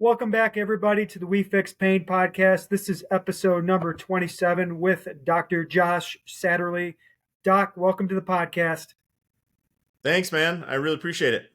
Welcome back, everybody, to the We Fix Pain podcast. This is episode number 27 with Dr. Josh Satterlee. Doc, welcome to the podcast. Thanks, man. I really appreciate it.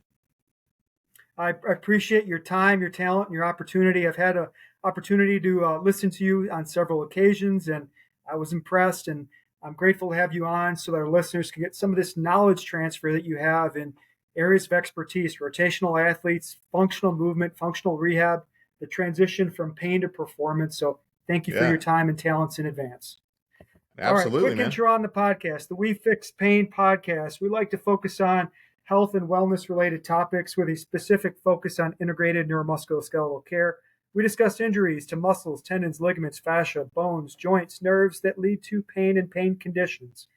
I appreciate your time, your talent, and your opportunity. I've had an opportunity to listen to you on several occasions, and I was impressed, and I'm grateful to have you on so that our listeners can get some of this knowledge transfer that you have in areas of expertise, rotational athletes, functional movement, functional rehab, the transition from pain to performance. So thank you for your time and talents in advance. Absolutely, All right, quick man. intro on the podcast. The We Fix Pain podcast. We like to focus on health and wellness related topics with a specific focus on integrated neuromusculoskeletal care. We discuss injuries to muscles, tendons, ligaments, fascia, bones, joints, nerves that lead to pain and pain conditions.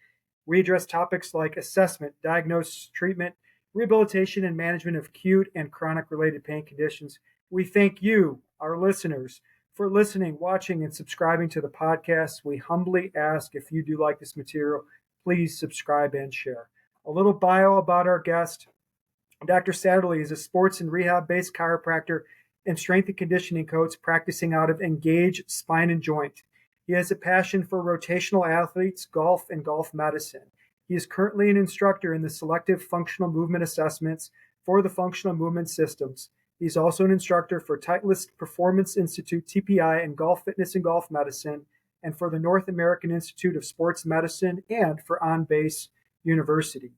We address topics like assessment, diagnosis, treatment, rehabilitation, and management of acute and chronic related pain conditions. We thank you, our listeners, for listening, watching, and subscribing to the podcast. We humbly ask, if you do like this material, please subscribe and share. A little bio about our guest. Dr. Satterlee is a sports and rehab-based chiropractor and strength and conditioning coach practicing out of Engage Spine and Joint. He has a passion for rotational athletes, golf, and golf medicine. He is currently an instructor in the selective functional movement assessments for the functional movement systems. He's also an instructor for Titleist Performance Institute, TPI, and Golf Fitness and Golf Medicine, and for the North American Institute of Sports Medicine, and for On Base University.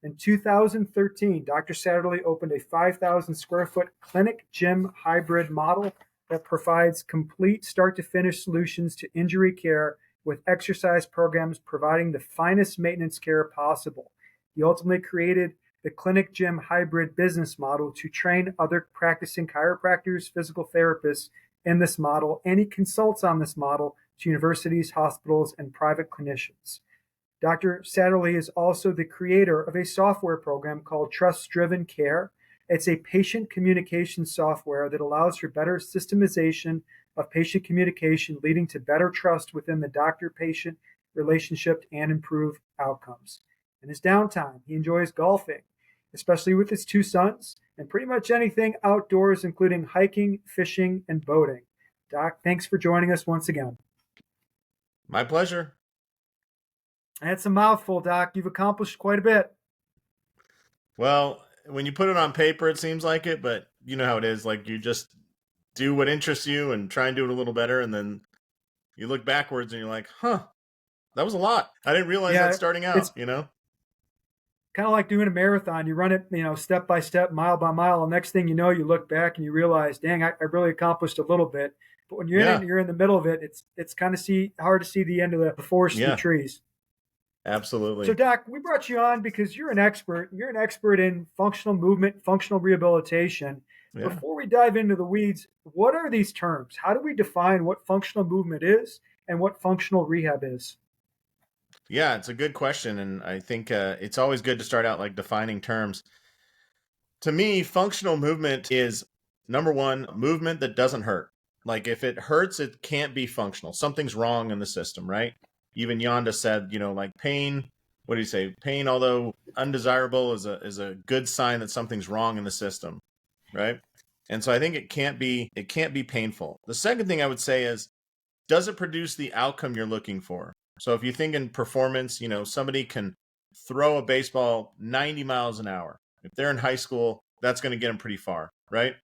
In 2013, Dr. Satterlee opened a 5,000 square foot clinic gym hybrid model that provides complete start-to-finish solutions to injury care with exercise programs providing the finest maintenance care possible. He ultimately created the clinic gym hybrid business model to train other practicing chiropractors, physical therapists in this model, and he consults on this model to universities, hospitals, and private clinicians. Dr. Satterlee is also the creator of a software program called Trust-Driven Care. It's a patient communication software that allows for better systemization of patient communication, leading to better trust within the doctor-patient relationship and improved outcomes. In his downtime, he enjoys golfing, especially with his two sons, and pretty much anything outdoors, including hiking, fishing, and boating. Doc, thanks for joining us once again. My pleasure. That's a mouthful, Doc. You've accomplished quite a bit. Well, when you put it on paper, it seems like it, but you know how it is. Like, you just do what interests you and try and do it a little better, and then you look backwards and you're like, that was a lot. I didn't realize that starting out, Kind of like doing a marathon. You run it, step by step, mile by mile. And next thing you know, you look back and you realize, dang, I really accomplished a little bit. But when you're in the middle of it, it's kind of hard to see the end of the forest through the trees. Absolutely. So, Doc, we brought you on because you're an expert. You're an expert in functional movement, functional rehabilitation. Yeah. Before we dive into the weeds, what are these terms? How do we define what functional movement is and what functional rehab is? Yeah, it's a good question. And I think it's always good to start out like defining terms. To me, functional movement is, number one, movement that doesn't hurt. Like, if it hurts, it can't be functional. Something's wrong in the system, right? Even Yonda said, like pain, what do you say? Pain, although undesirable, is a good sign that something's wrong in the system, right? And so I think it can't be painful. The second thing I would say is, does it produce the outcome you're looking for? So if you think in performance, somebody can throw a baseball 90 miles an hour. If they're in high school, that's going to get them pretty far, right?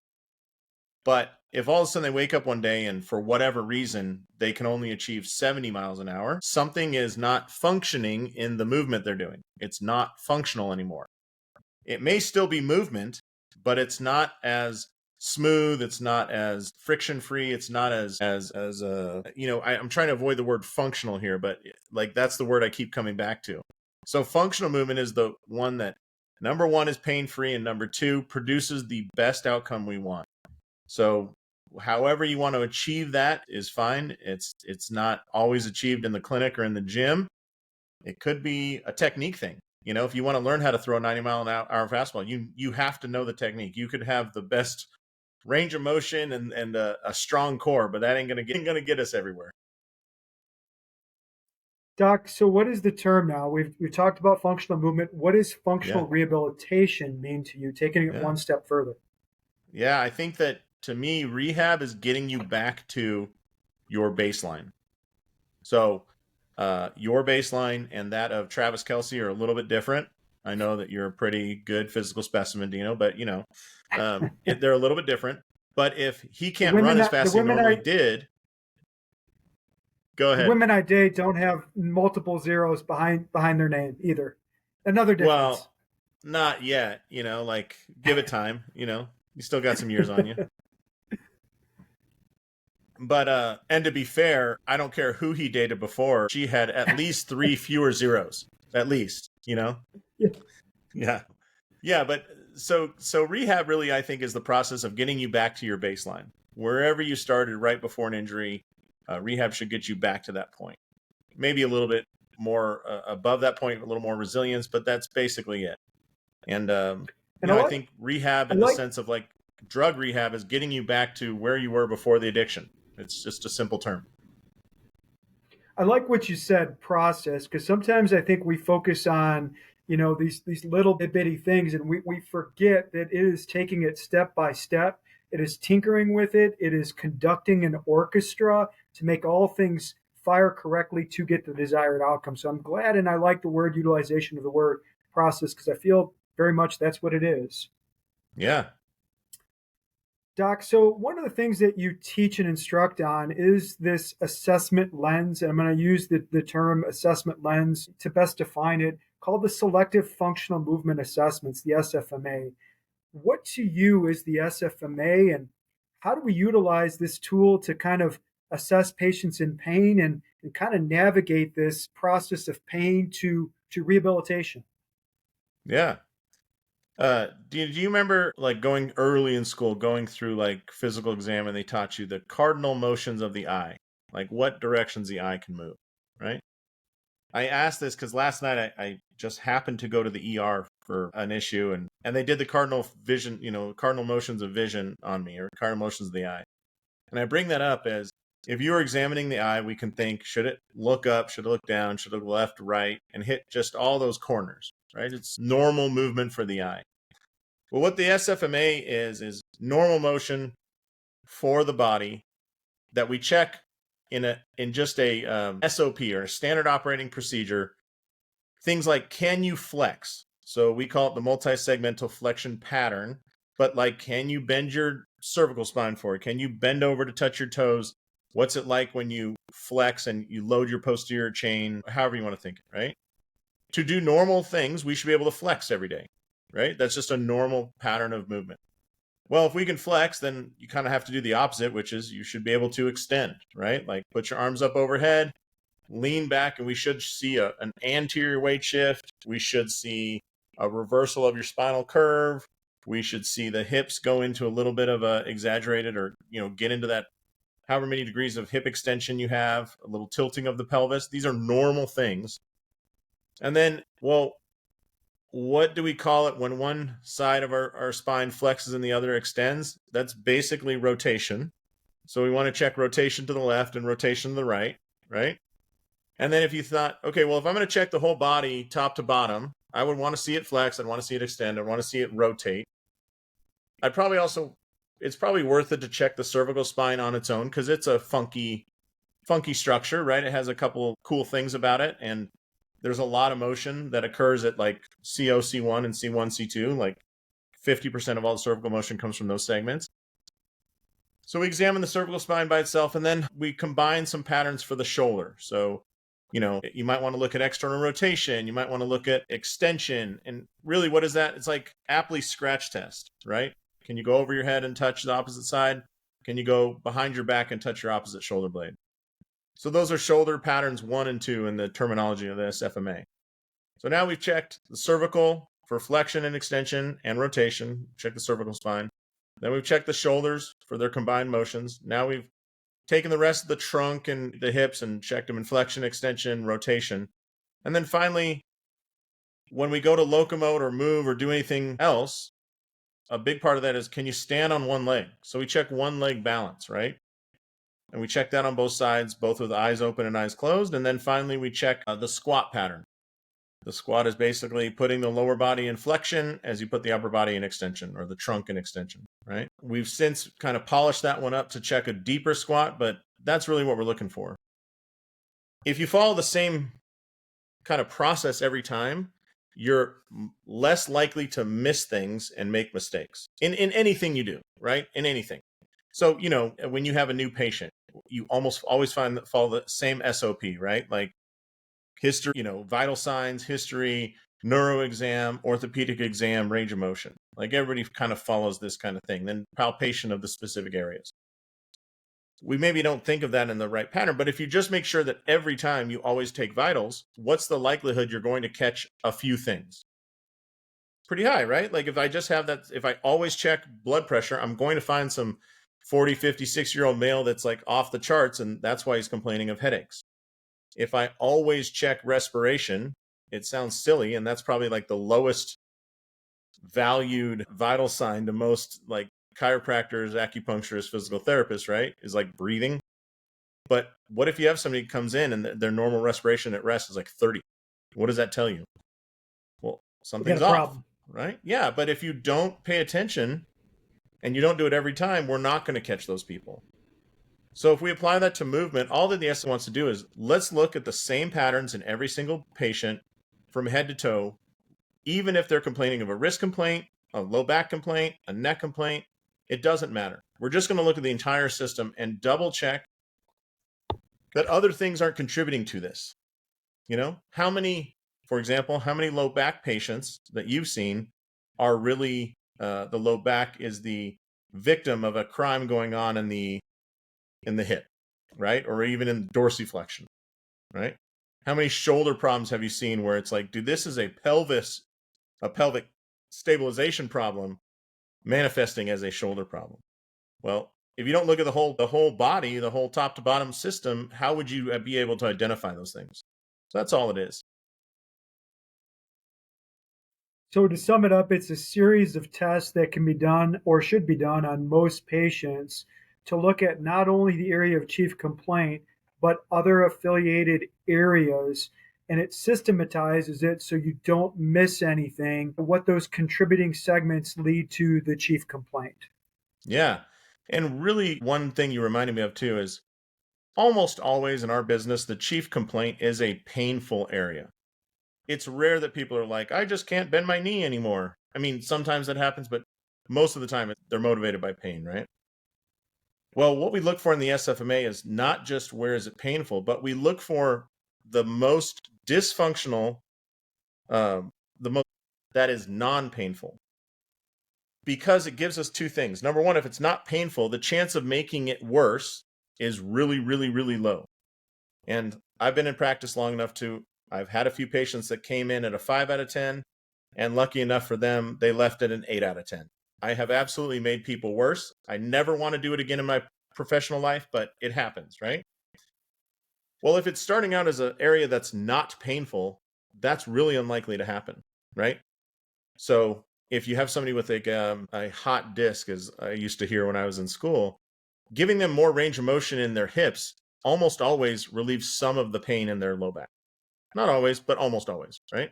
But if all of a sudden they wake up one day and for whatever reason, they can only achieve 70 miles an hour, something is not functioning in the movement they're doing. It's not functional anymore. It may still be movement, but it's not as smooth. It's not as friction free. It's not as I'm trying to avoid the word functional here, but like that's the word I keep coming back to. So functional movement is the one that, number one, is pain free, and number two, produces the best outcome we want. So however you want to achieve that is fine. It's not always achieved in the clinic or in the gym. It could be a technique thing. If you want to learn how to throw a 90-mile-an-hour fastball, you have to know the technique. You could have the best range of motion and a strong core, but that ain't gonna get us everywhere. Doc, so what is the term now? We've talked about functional movement. What does functional rehabilitation mean to you, taking it one step further? Yeah, I think that to me, rehab is getting you back to your baseline. So your baseline and that of Travis Kelce are a little bit different. I know that you're a pretty good physical specimen, Dino, but they're a little bit different. But if he can't run as fast as he normally did, go ahead. The women I date don't have multiple zeros behind their name either. Another difference. Well, not yet. Like give it time. You still got some years on you. But and to be fair, I don't care who he dated before. She had at least 3 fewer zeros, at least. Yeah. Yeah. But so rehab really, I think, is the process of getting you back to your baseline. Wherever you started right before an injury, rehab should get you back to that point. Maybe a little bit more above that point, a little more resilience, but that's basically it. And I think rehab in the sense of like drug rehab is getting you back to where you were before the addiction. It's just a simple term. I like what you said, process, because sometimes I think we focus on, these little bitty things, and we forget that it is taking it step by step. It is tinkering with it. It is conducting an orchestra to make all things fire correctly to get the desired outcome. So I'm glad, and I like the word utilization of the word process, because I feel very much that's what it is. Yeah. Doc, so one of the things that you teach and instruct on is this assessment lens. And I'm going to use the term assessment lens to best define it, called the Selective Functional Movement Assessments, the SFMA. What to you is the SFMA, and how do we utilize this tool to kind of assess patients in pain and kind of navigate this process of pain to rehabilitation? Yeah. Do you remember like going early in school, going through like physical exam, and they taught you the cardinal motions of the eye, like what directions the eye can move, right? I asked this because last night I just happened to go to the ER for an issue, and they did the cardinal vision, cardinal motions of vision on me, or cardinal motions of the eye. And I bring that up as if you were examining the eye, we can think, should it look up, should it look down, should it look left, right, and hit just all those corners, right? It's normal movement for the eye. Well, what the SFMA is normal motion for the body that we check in just a SOP, or a standard operating procedure. Things like, can you flex? So we call it the multi-segmental flexion pattern. But like, can you bend your cervical spine forward? Can you bend over to touch your toes? What's it like when you flex and you load your posterior chain? However you want to think it, right? To do normal things, we should be able to flex every day, right? That's just a normal pattern of movement. Well, if we can flex, then you kind of have to do the opposite, which is you should be able to extend, right? Like put your arms up overhead, lean back, and we should see an anterior weight shift. We should see a reversal of your spinal curve. We should see the hips go into a little bit of a exaggerated, or get into that however many degrees of hip extension you have, a little tilting of the pelvis. These are normal things. And then, well, what do we call it when one side of our spine flexes and the other extends? That's basically rotation. So we want to check rotation to the left and rotation to the right, right? And then if you thought, okay, well, if I'm going to check the whole body top to bottom, I would want to see it flex. I'd want to see it extend. I'd want to see it rotate. I'd probably also, it's probably worth it to check the cervical spine on its own, because it's a funky structure, right? It has a couple cool things about it. And there's a lot of motion that occurs at like CO, C1, and C1, C2. Like 50% of all the cervical motion comes from those segments. So we examine the cervical spine by itself, and then we combine some patterns for the shoulder. So, you might want to look at external rotation. You might want to look at extension. And really, what is that? It's like Apley's scratch test, right? Can you go over your head and touch the opposite side? Can you go behind your back and touch your opposite shoulder blade? So those are shoulder patterns 1 and 2 in the terminology of the SFMA. So now we've checked the cervical for flexion and extension and rotation. Check the cervical spine. Then we've checked the shoulders for their combined motions. Now we've taken the rest of the trunk and the hips and checked them in flexion, extension, rotation. And then finally, when we go to locomote or move or do anything else, a big part of that is, can you stand on one leg? So we check one leg balance, right? And we check that on both sides, both with eyes open and eyes closed. And then finally, we check the squat pattern. The squat is basically putting the lower body in flexion as you put the upper body in extension, or the trunk in extension, right? We've since kind of polished that one up to check a deeper squat, but that's really what we're looking for. If you follow the same kind of process every time, you're less likely to miss things and make mistakes in anything you do, right? In anything. So, when you have a new patient, you almost always follow the same SOP, right? Like history, vital signs, history, neuro exam, orthopedic exam, range of motion. Like everybody kind of follows this kind of thing. Then palpation of the specific areas. We maybe don't think of that in the right pattern, but if you just make sure that every time you always take vitals, what's the likelihood you're going to catch a few things? Pretty high, right? Like if I just have that, if I always check blood pressure, I'm going to find some 40, 50, 60-year-old male that's like off the charts, and that's why he's complaining of headaches. If I always check respiration, it sounds silly, and that's probably like the lowest valued vital sign to most like chiropractors, acupuncturists, physical therapists, right? Is like breathing. But what if you have somebody who comes in and their normal respiration at rest is like 30? What does that tell you? Well, something's off, right? Yeah, but if you don't pay attention and you don't do it every time, we're not going to catch those people. So if we apply that to movement, all that the S wants to do is let's look at the same patterns in every single patient from head to toe, even if they're complaining of a wrist complaint, a low back complaint, a neck complaint. It doesn't matter. We're just going to look at the entire system and double check that other things aren't contributing to this. How many, for example, how many low back patients that you've seen are really, the low back is the victim of a crime going on in the hip, right? Or even in dorsiflexion, right? How many shoulder problems have you seen where it's like, dude, this is a pelvic stabilization problem manifesting as a shoulder problem? Well, if you don't look at the whole body, the whole top to bottom system, how would you be able to identify those things? So that's all it is. So to sum it up, it's a series of tests that can be done or should be done on most patients to look at not only the area of chief complaint, but other affiliated areas. And it systematizes it so you don't miss anything, what those contributing segments lead to the chief complaint. Yeah. And really, one thing you reminded me of too is almost always in our business, the chief complaint is a painful area. It's rare that people are like, I just can't bend my knee anymore. I mean, sometimes that happens, but most of the time they're motivated by pain, right? Well, what we look for in the SFMA is not just where is it painful, but we look for the most dysfunctional, the most that is non-painful. Because it gives us two things. Number one, if it's not painful, the chance of making it worse is really, really, really low. And I've been in practice long enough I've had a few patients that came in at a 5 out of 10, and lucky enough for them, they left at an 8 out of 10. I have absolutely made people worse. I never want to do it again in my professional life, but it happens, right? Well, if it's starting out as an area that's not painful, that's really unlikely to happen, right? So if you have somebody with a hot disc, as I used to hear when I was in school, giving them more range of motion in their hips almost always relieves some of the pain in their low back. Not always, but almost always, right?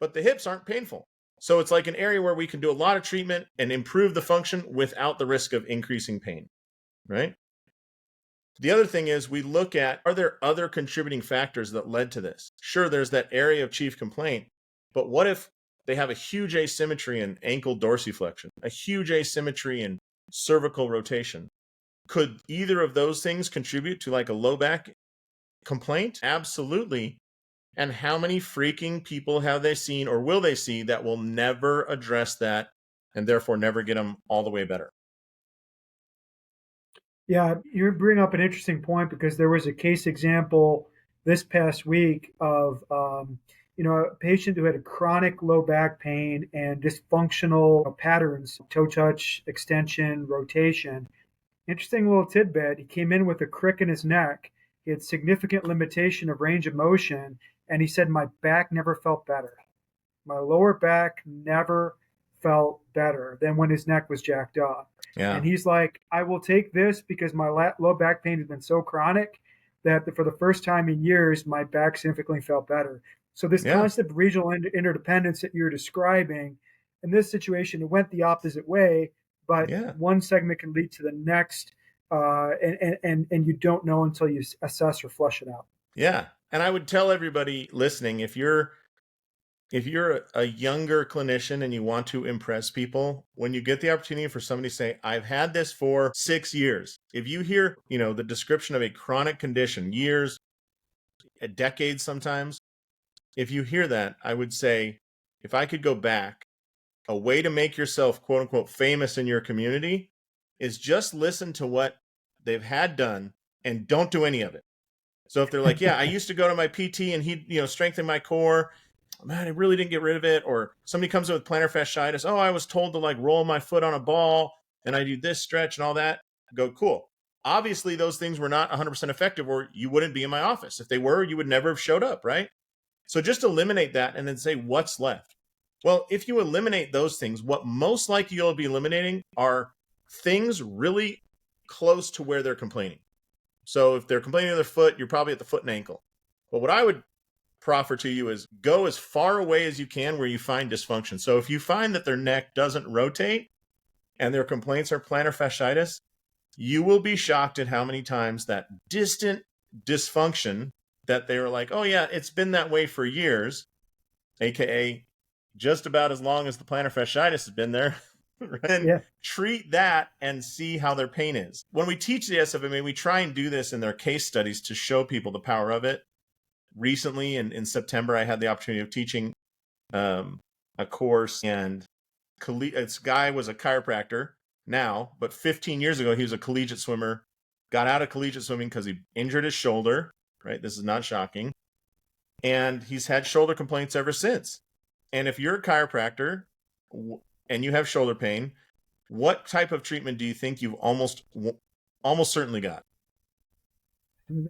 But the hips aren't painful. So it's like an area where we can do a lot of treatment and improve the function without the risk of increasing pain, right? The other thing is we look at, are there other contributing factors that led to this? Sure, there's that area of chief complaint, but what if they have a huge asymmetry in ankle dorsiflexion, a huge asymmetry in cervical rotation? Could either of those things contribute to like a low back complaint? Absolutely. And how many freaking people have they seen or will they see that will never address that and therefore never get them all the way better? Yeah, you bring up an interesting point because there was a case example this past week of a patient who had a chronic low back pain and dysfunctional patterns, toe touch, extension, rotation. Interesting little tidbit. He came in with a crick in his neck. He had significant limitation of range of motion, and he said, "My back never felt better. My lower back never felt better than when his neck was jacked up." Yeah. And he's like, "I will take this because my low back pain has been so chronic that for the first time in years, my back significantly felt better." So this Yeah. concept of regional interdependence that you're describing, in this situation, it went the opposite way, but Yeah. one segment can lead to the next, and you don't know until you assess or flush it out. Yeah. And I would tell everybody listening, if you're a younger clinician and you want to impress people, when you get the opportunity for somebody to say, I've had this for 6 years, if you hear, the description of a chronic condition, years, a decade sometimes, if you hear that, I would say, if I could go back, a way to make yourself quote unquote famous in your community is just listen to what they've had done and don't do any of it. So if they're like, yeah, I used to go to my PT and he'd, strengthen my core. Man, I really didn't get rid of it. Or somebody comes in with plantar fasciitis. Oh, I was told to like roll my foot on a ball and I do this stretch and all that. Go, cool. Obviously, those things were not 100% effective or you wouldn't be in my office. If they were, you would never have showed up, right? So just eliminate that and then say, what's left? Well, if you eliminate those things, what most likely you'll be eliminating are things really close to where they're complaining. So if they're complaining of their foot, you're probably at the foot and ankle. But what I would proffer to you is go as far away as you can where you find dysfunction. So if you find that their neck doesn't rotate and their complaints are plantar fasciitis, you will be shocked at how many times that distant dysfunction that they were like, oh yeah, it's been that way for years, aka just about as long as the plantar fasciitis has been there. And Yeah. treat that and see how their pain is. When we teach the SFMA, we try and do this in their case studies to show people the power of it. Recently, in September, I had the opportunity of teaching a course, and this guy was a chiropractor now, but 15 years ago, he was a collegiate swimmer, got out of collegiate swimming because he injured his shoulder, right? This is not shocking. And he's had shoulder complaints ever since. And if you're a chiropractor and you have shoulder pain, what type of treatment do you think you've almost certainly got? You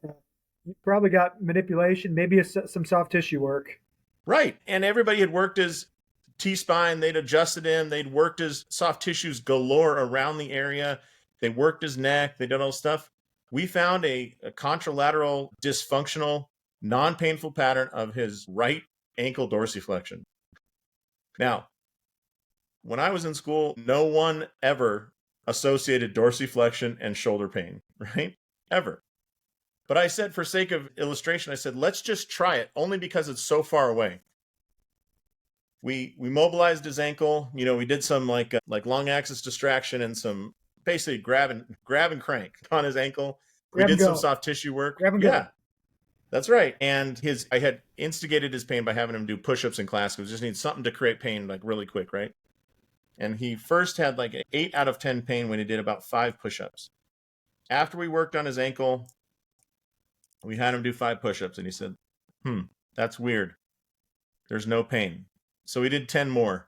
probably got manipulation, maybe some soft tissue work. Right. And everybody had worked his T-spine, they'd adjusted him, they'd worked his soft tissues galore around the area, they worked his neck, they did all this stuff. We found a contralateral dysfunctional, non-painful pattern of his right ankle dorsiflexion. Now, when I was in school, no one ever associated dorsiflexion and shoulder pain, right? Ever. But I said, for sake of illustration, I said, let's just try it, only because it's so far away. We mobilized his ankle. We did some like long axis distraction and some basically grab and crank on his ankle. We Grab and did some go. soft tissue work. Grab and go. Yeah, that's right. And I had instigated his pain by having him do push-ups in class because we just need something to create pain like really quick, right? And he first had like an 8 out of 10 pain when he did about 5 push-ups. After we worked on his ankle, we had him do 5 push-ups and he said, that's weird. There's no pain. So we did 10 more.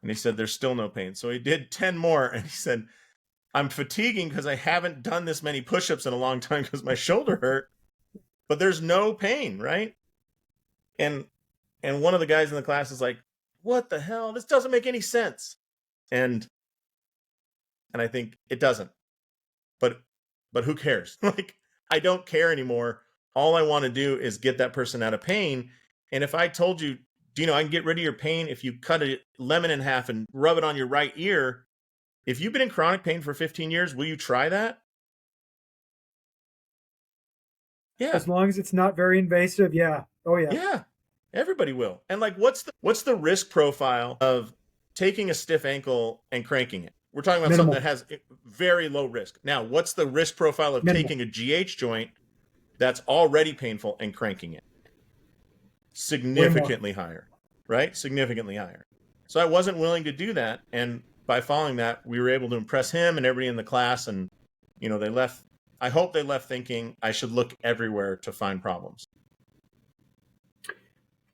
And he said, there's still no pain. So he did 10 more. And he said, I'm fatiguing because I haven't done this many push-ups in a long time because my shoulder hurt. But there's no pain, right? And one of the guys in the class is like, what the hell? This doesn't make any sense. And I think it doesn't. But who cares? Like, I don't care anymore. All I want to do is get that person out of pain. And if I told you, I can get rid of your pain if you cut a lemon in half and rub it on your right ear. If you've been in chronic pain for 15 years, will you try that? Yeah. As long as it's not very invasive, yeah. Oh yeah. Yeah. Everybody will. And like, what's the risk profile of taking a stiff ankle and cranking it? We're talking about Minimal. something that has very low risk. Now, what's the risk profile of Minimal. taking a GH joint that's already painful and cranking it? Significantly higher, right? Significantly higher. So I wasn't willing to do that. And by following that, we were able to impress him and everybody in the class. And, they left, I hope they left thinking I should look everywhere to find problems.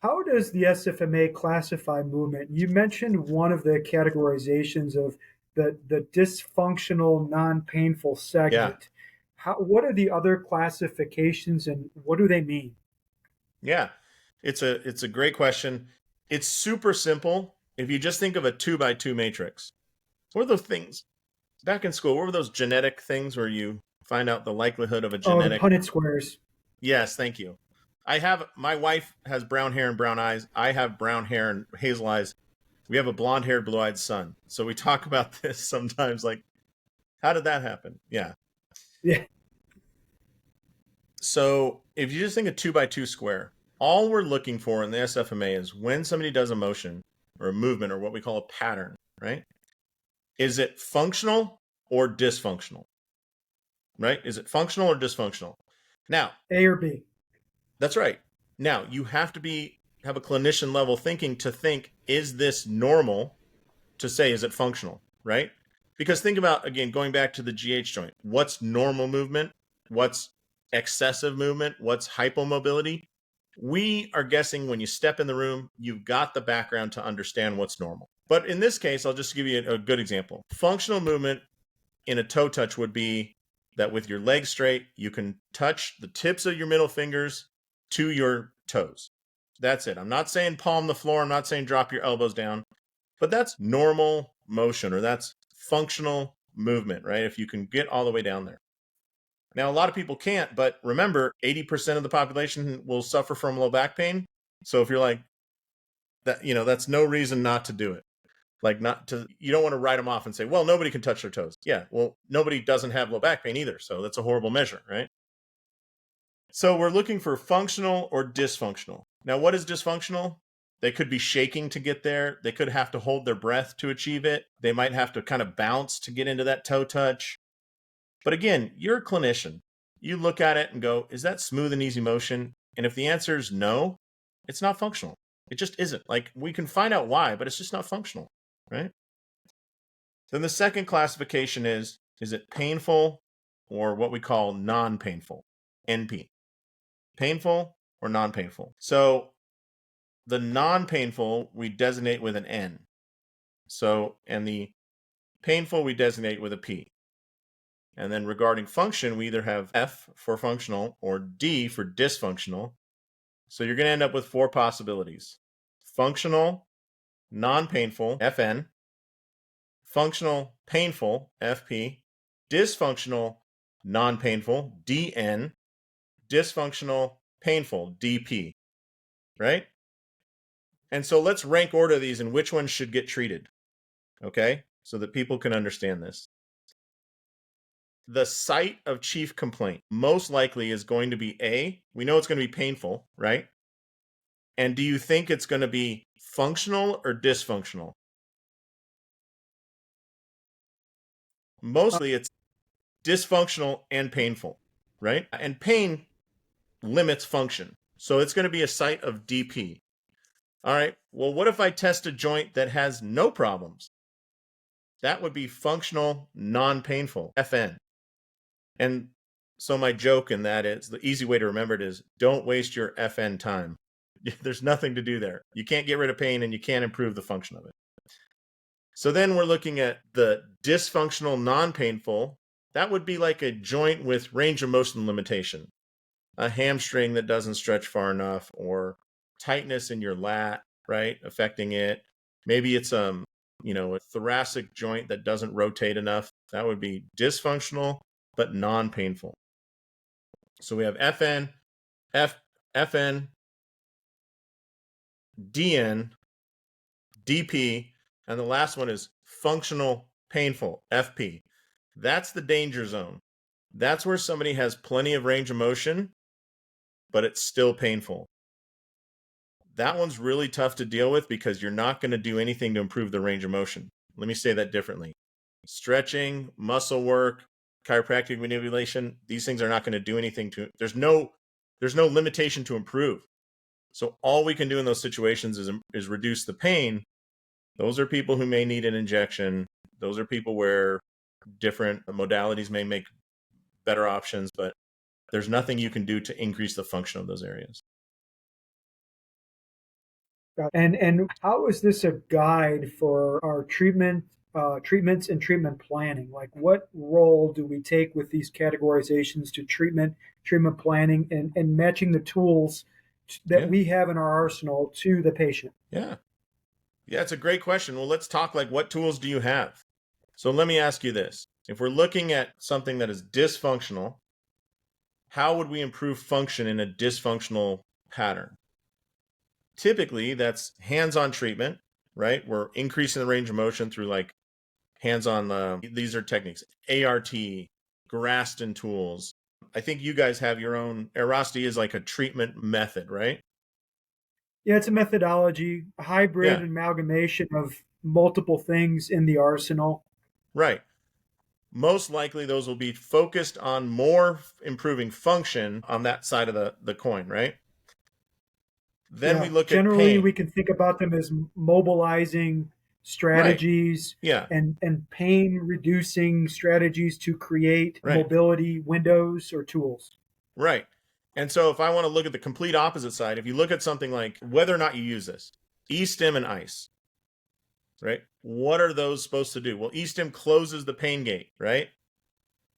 How does the SFMA classify movement? You mentioned one of the categorizations of the dysfunctional, non-painful segment. Yeah. What are the other classifications and what do they mean? Yeah, it's a great question. It's super simple. If you just think of a 2x2 matrix, what are those things back in school? What were those genetic things where you find out the likelihood of a genetic? Oh, the Punnett squares. Yes, thank you. My wife has brown hair and brown eyes. I have brown hair and hazel eyes. We have a blonde haired, blue eyed son. So we talk about this sometimes, like, how did that happen? Yeah. Yeah. So if you just think a 2x2 square, all we're looking for in the SFMA is when somebody does a motion or a movement or what we call a pattern, right? Is it functional or dysfunctional? Right? Is it functional or dysfunctional? Now, A or B. that's right. Now, you have to have a clinician level thinking to think, is this normal to say, is it functional, right? Because think about, again, going back to the GH joint, what's normal movement? What's excessive movement? What's hypomobility? We are guessing when you step in the room, you've got the background to understand what's normal. But in this case, I'll just give you a good example. Functional movement in a toe touch would be that with your legs straight, you can touch the tips of your middle fingers to your toes. That's it. I'm not saying palm the floor. I'm not saying drop your elbows down, but that's normal motion, or that's functional movement, right? If you can get all the way down there. Now, a lot of people can't, but remember, 80% of the population will suffer from low back pain. So if you're like that, that's no reason not to do it. Like, you don't want to write them off and say, well, nobody can touch their toes. Yeah, well, nobody doesn't have low back pain either. So that's a horrible measure, right? So we're looking for functional or dysfunctional. Now, what is dysfunctional? They could be shaking to get there. They could have to hold their breath to achieve it. They might have to kind of bounce to get into that toe touch. But again, you're a clinician. You look at it and go, is that smooth and easy motion? And if the answer is no, it's not functional. It just isn't. Like, we can find out why, but it's just not functional, right? Then the second classification is it painful or what we call non-painful, NP. Painful or non-painful. So the non-painful we designate with an N. So, and the painful we designate with a P. And then regarding function, we either have F for functional or D for dysfunctional. So you're going to end up with 4 possibilities. Functional, non-painful, FN. Functional, painful, FP. Dysfunctional, non-painful, DN. Dysfunctional, painful, DP. Right? And so let's rank order these and which ones should get treated. Okay? So that people can understand this. The site of chief complaint most likely is going to be A. We know it's going to be painful, right? And do you think it's going to be functional or dysfunctional? Mostly it's dysfunctional and painful, right? And pain limits function. So it's going to be a site of DP. All right. Well, what if I test a joint that has no problems? That would be functional, non-painful, FN. And so my joke in that is, the easy way to remember it is, don't waste your FN time. There's nothing to do there. You can't get rid of pain and you can't improve the function of it. So then we're looking at the dysfunctional, non-painful. That would be like a joint with range of motion limitation, a hamstring that doesn't stretch far enough, or tightness in your lat, right, affecting it. Maybe it's a thoracic joint that doesn't rotate enough. That would be dysfunctional but non-painful. So we have FN, FN, DN, DP, and the last one is functional painful, FP. That's the danger zone. That's where somebody has plenty of range of motion, but it's still painful. That one's really tough to deal with because you're not going to do anything to improve the range of motion. Let me say that differently. Stretching, muscle work, chiropractic manipulation, these things are not going to do anything to, there's no limitation to improve. So all we can do in those situations is reduce the pain. Those are people who may need an injection. Those are people where different modalities may make better options, but there's nothing you can do to increase the function of those areas. And how is this a guide for our treatments and treatment planning? Like, what role do we take with these categorizations to treatment planning, and matching the tools that we have in our arsenal to the patient? Yeah, it's a great question. Well, let's talk, like, what tools do you have? So let me ask you this. If we're looking at something that is dysfunctional, how would we improve function in a dysfunctional pattern. Typically, that's hands-on treatment, right? We're increasing the range of motion through like hands-on, these are techniques, ART, Graston tools. I think you guys have your own. Aerosty is like a treatment method, right? Yeah, it's a methodology, a hybrid Yeah, amalgamation of multiple things in the arsenal. right. Most likely those will be focused on more improving function on that side of the coin, right? Then we Yeah, look at generally we pain. can think about them as mobilizing Right. strategies Yeah, and pain reducing strategies to create right. mobility windows or tools. Right. And so if I want to look at the complete opposite side, if you look at something like whether or not you use this, E-stim and ice, right? What are those supposed to do? Well, E-stim closes the pain gate, right?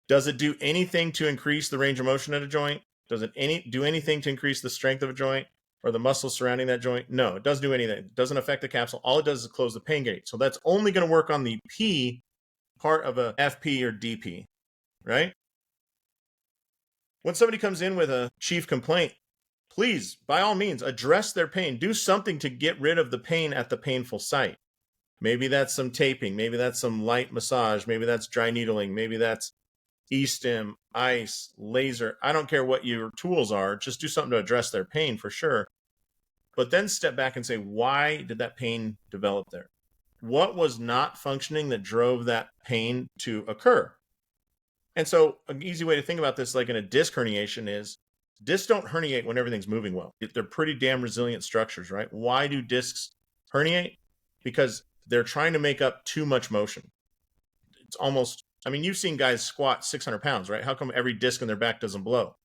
Does it do anything to increase the range of motion at a joint? Does it do anything to increase the strength of a joint or the muscles surrounding that joint? No, it doesn't do anything. It doesn't affect the capsule. All it does is close the pain gate. So that's only going to work on the P part of a FP or DP, right? When somebody comes in with a chief complaint, please, by all means, address their pain. Do something to get rid of the pain at the painful site. Maybe that's some taping. Maybe that's some light massage. Maybe that's dry needling. Maybe that's E-stim, ice, laser. I don't care what your tools are. Just do something to address their pain for sure. But then step back and say, why did that pain develop there? What was not functioning that drove that pain to occur? And so an easy way to think about this, like in a disc herniation, is discs don't herniate when everything's moving well. They're pretty damn resilient structures, right? Why do discs herniate? Because they're trying to make up too much motion. It's almost, I mean, you've seen guys squat 600 pounds, right? How come every disc in their back doesn't blow?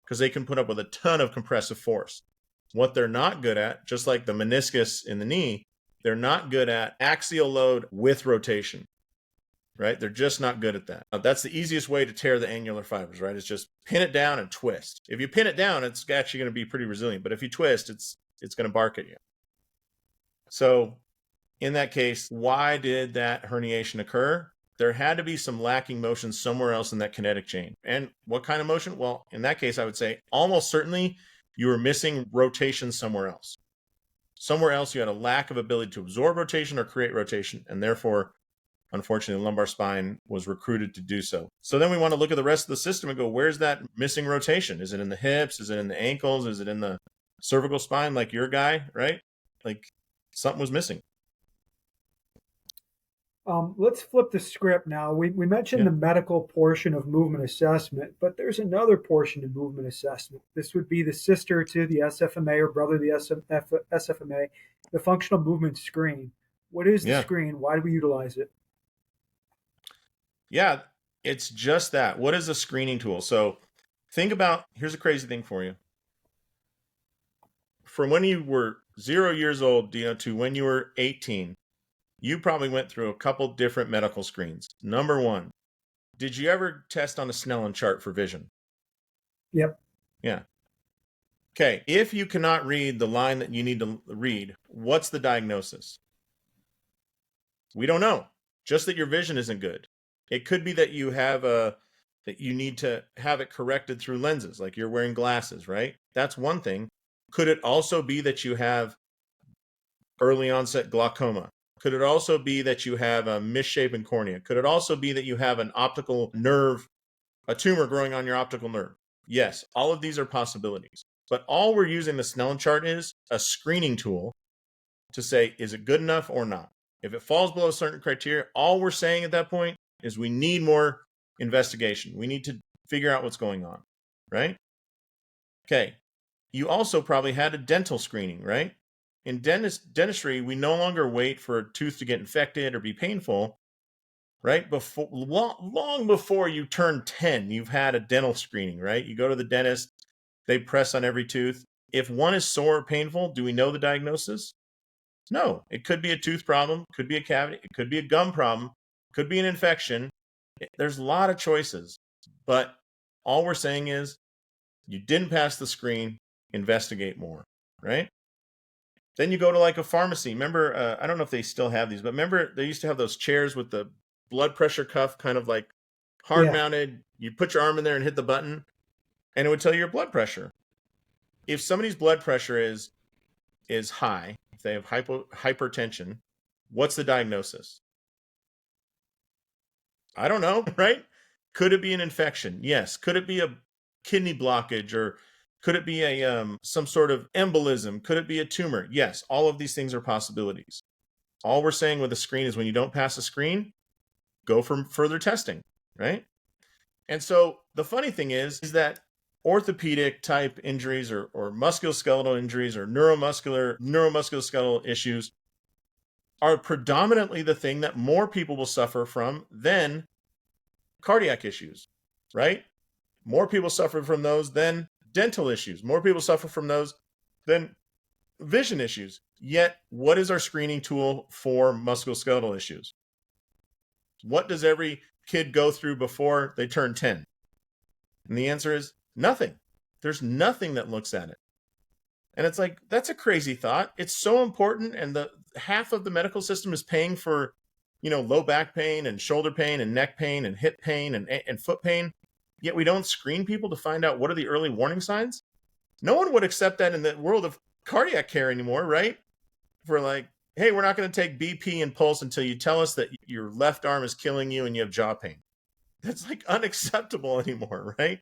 Because they can put up with a ton of compressive force. What they're not good at, just like the meniscus in the knee, they're not good at axial load with rotation, right? They're just not good at that. That's the easiest way to tear the annular fibers, right? It's just pin it down and twist. If you pin it down, it's actually going to be pretty resilient. But if you twist, it's going to bark at you. So in that case, why did that herniation occur? There had to be some lacking motion somewhere else in that kinetic chain. And what kind of motion? Well, in that case, I would say almost certainly you were missing rotation somewhere else. Somewhere else you had a lack of ability to absorb rotation or create rotation, and therefore, unfortunately, the lumbar spine was recruited to do so. So then we want to look at the rest of the system and go, where's that missing rotation? Is it in the hips? Is it in the ankles? Is it in the cervical spine like your guy, right? Like something was missing. Let's flip the script now. We mentioned Yeah. the medical portion of movement assessment, but there's another portion of movement assessment. This would be the sister to the SFMA or brother to the SFMA, the functional movement screen. What is the Yeah. screen? Why do we utilize it? Yeah. It's just that. What is a screening tool? So think about, here's a crazy thing for you. From when you were 0 years old, to when you were 18, you probably went through a couple different medical screens. Number one, did you ever test on a Snellen chart for vision? Yep. Yeah. Okay. If you cannot read the line that you need to read, what's the diagnosis? We don't know. Just that your vision isn't good. It could be that that you need to have it corrected through lenses, like you're wearing glasses, right? That's one thing. Could it also be that you have early onset glaucoma? Could it also be that you have a misshapen cornea? Could it also be that you have an optical nerve, a tumor growing on your optical nerve? Yes, all of these are possibilities. But all we're using the Snellen chart is a screening tool to say, is it good enough or not? If it falls below certain criteria, all we're saying at that point is we need more investigation. We need to figure out what's going on, right? Okay. You also probably had a dental screening, right? In dentistry, we no longer wait for a tooth to get infected or be painful, right? Long before you turn 10, you've had a dental screening, right? You go to the dentist, they press on every tooth. If one is sore or painful, do we know the diagnosis? No, it could be a tooth problem, could be a cavity, it could be a gum problem, could be an infection. There's a lot of choices, but all we're saying is you didn't pass the screen, investigate more, right? Then you go to like a pharmacy. Remember, I don't know if they still have these, but remember they used to have those chairs with the blood pressure cuff kind of like hard Yeah. mounted. You put your arm in there and hit the button and it would tell you your blood pressure. if somebody's blood pressure is high, if they have hypertension, what's the diagnosis? I don't know, right? Could it be an infection? Yes. Could it be a kidney blockage, or could it be a some sort of embolism? Could it be a tumor? Yes. All of these things are possibilities. All we're saying with a screen is when you don't pass a screen, go for further testing, right? And so the funny thing is that orthopedic type injuries or musculoskeletal injuries or neuromusculoskeletal issues are predominantly the thing that more people will suffer from than cardiac issues, right? More people suffer from those than dental issues. More people suffer from those than vision issues. Yet, what is our screening tool for musculoskeletal issues? What does every kid go through before they turn 10? And the answer is nothing. There's nothing that looks at it. And it's like, that's a crazy thought. It's so important. And the half of the medical system is paying for, low back pain and shoulder pain and neck pain and hip pain and foot pain. Yet we don't screen people to find out what are the early warning signs. No one would accept that in the world of cardiac care anymore, right? If we're like, hey, we're not going to take BP and pulse until you tell us that your left arm is killing you and you have jaw pain. That's like unacceptable anymore, right?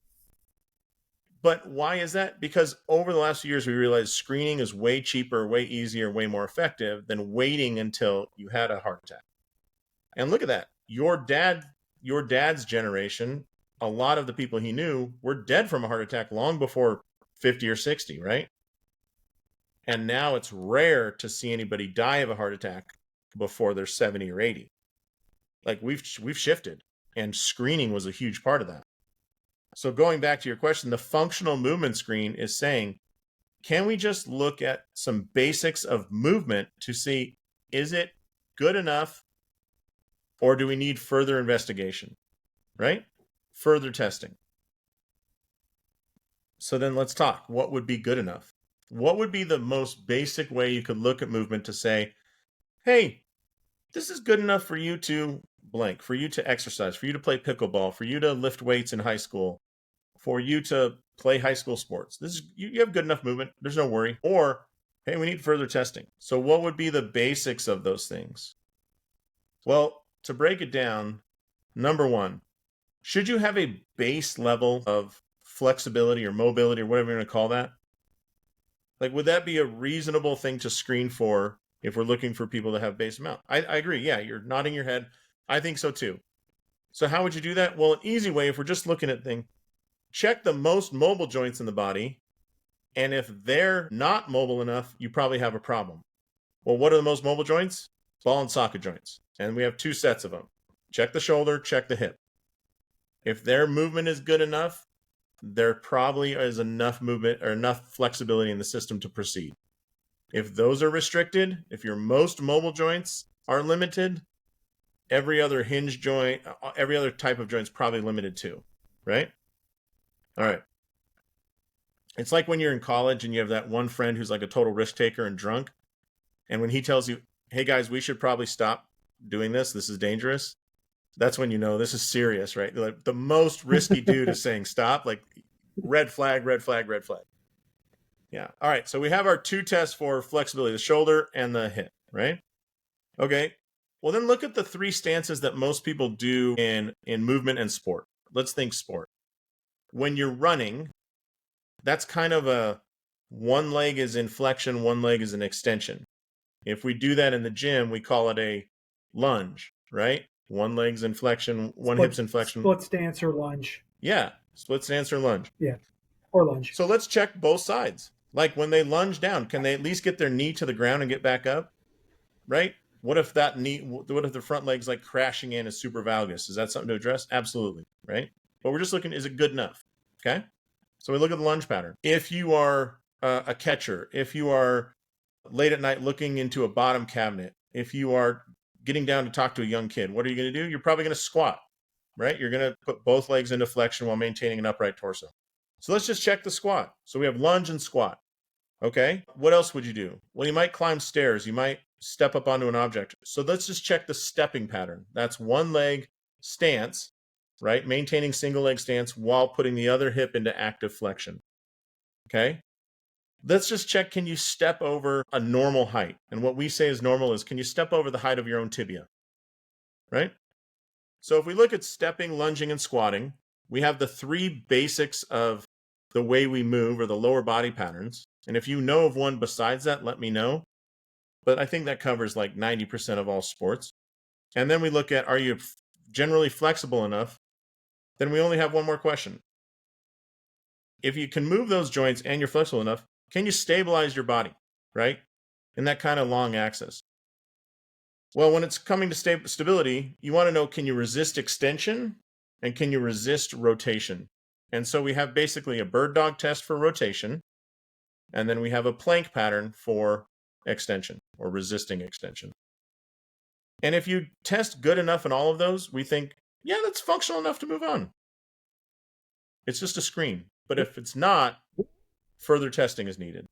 But why is that? Because over the last few years, we realized screening is way cheaper, way easier, way more effective than waiting until you had a heart attack. And look at that. Your dad's generation, a lot of the people he knew were dead from a heart attack long before 50 or 60, right? And now it's rare to see anybody die of a heart attack before they're 70 or 80. Like we've shifted, and screening was a huge part of that. So going back to your question, the functional movement screen is saying, can we just look at some basics of movement to see, is it good enough, or do we need further investigation, right? Further testing. So then let's talk. What would be good enough? What would be the most basic way you could look at movement to say, hey, this is good enough for you to blank, for you to exercise, for you to play pickleball, for you to lift weights in high school, for you to play high school sports. This is you have good enough movement. There's no worry. Or, hey, we need further testing. So what would be the basics of those things? Well, to break it down, number one, should you have a base level of flexibility or mobility or whatever you're going to call that? Like, would that be a reasonable thing to screen for if we're looking for people to have base amount? I agree. Yeah, you're nodding your head. I think so too. So how would you do that? Well, an easy way, if we're just looking at things, check the most mobile joints in the body. And if they're not mobile enough, you probably have a problem. Well, what are the most mobile joints? Ball and socket joints. And we have two sets of them. Check the shoulder, check the hip. If their movement is good enough, there probably is enough movement or enough flexibility in the system to proceed. If those are restricted, if your most mobile joints are limited, every other hinge joint, every other type of joint is probably limited too, right? All right. It's like when you're in college and you have that one friend who's like a total risk taker and drunk. And when he tells you, hey guys, we should probably stop doing this. This is dangerous. That's when you know this is serious, right? Like the most risky dude is saying stop, like red flag, red flag, red flag. Yeah. All right. So we have our two tests for flexibility, the shoulder and the hip, right? Okay. Well, then look at the three stances that most people do in movement and sport. Let's think sport. When you're running, that's kind of a one leg is in flexion, one leg is an extension. If we do that in the gym, we call it a lunge, right? One leg's in flexion, one hip's in flexion. Split stance or lunge. Yeah, split stance or lunge. Yeah, or lunge. So let's check both sides. Like when they lunge down, can they at least get their knee to the ground and get back up? Right? What if the front leg's like crashing in as supravalgus? Is that something to address? Absolutely, right? But we're just looking, is it good enough? Okay? So we look at the lunge pattern. If you are a catcher, if you are late at night looking into a bottom cabinet, if you are getting down to talk to a young kid, what are you going to do? You're probably going to squat, right? You're going to put both legs into flexion while maintaining an upright torso. So let's just check the squat. So we have lunge and squat. Okay. What else would you do? Well, you might climb stairs. You might step up onto an object. So let's just check the stepping pattern. That's one leg stance, right? Maintaining single leg stance while putting the other hip into active flexion. Okay. Let's just check, can you step over a normal height? And what we say is normal is, can you step over the height of your own tibia, right? So if we look at stepping, lunging, and squatting, we have the three basics of the way we move, or the lower body patterns. And if you know of one besides that, let me know. But I think that covers like 90% of all sports. And then we look at, are you generally flexible enough? Then we only have one more question. If you can move those joints and you're flexible enough, can you stabilize your body, right? In that kind of long axis. Well, when it's coming to stability, you want to know, can you resist extension and can you resist rotation? And so we have basically a bird dog test for rotation, and then we have a plank pattern for extension or resisting extension. And if you test good enough in all of those, we think, yeah, that's functional enough to move on. It's just a screen. But if it's not, further testing is needed.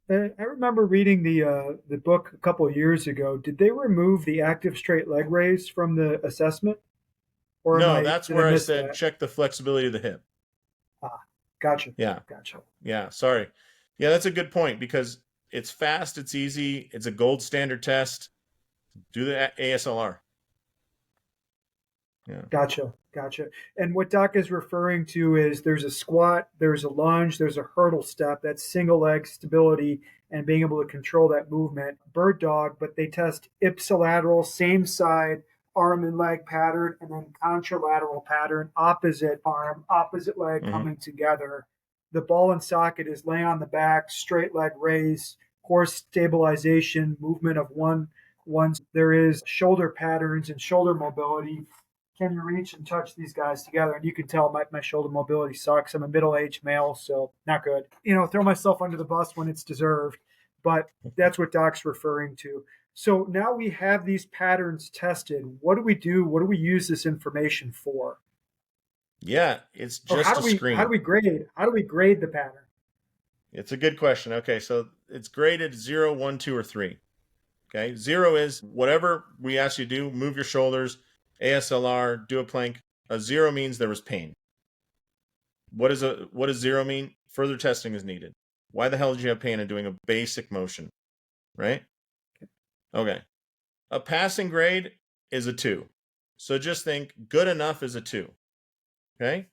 I remember reading the book a couple of years ago. Did they remove the active straight leg raise from the assessment, or No, that's did I where I miss said that? check the flexibility of the hip. Ah, gotcha, Yeah. gotcha. Yeah. Sorry. Yeah, that's a good point, because it's fast, it's easy, it's a gold standard test. Do the ASLR. Yeah. Gotcha, gotcha. And what Doc is referring to is there's a squat, there's a lunge, there's a hurdle step. That's single leg stability and being able to control that movement. Bird dog, but they test ipsilateral, same side, arm and leg pattern, and then contralateral pattern, opposite arm, opposite leg Mm-hmm. coming together. The ball and socket is lay on the back, straight leg raise, core stabilization, movement of one. There is shoulder patterns and shoulder mobility. Can you reach and touch these guys together? And you can tell my shoulder mobility sucks. I'm a middle-aged male, so not good. Throw myself under the bus when it's deserved, but that's what Doc's referring to. So now we have these patterns tested. What do we do? What do we use this information for? Yeah, it's Or how just do a we how do screen. we grade? How do we grade the pattern? It's a good question. Okay, so it's graded 0, 1, 2, or 3. Okay, 0 is whatever we ask you to do, move your shoulders, ASLR, do a plank. A 0 means there was pain. What does 0 mean? Further testing is needed. Why the hell did you have pain in doing a basic motion, right? Okay. A passing grade is a 2. So just think good enough is a 2. Okay?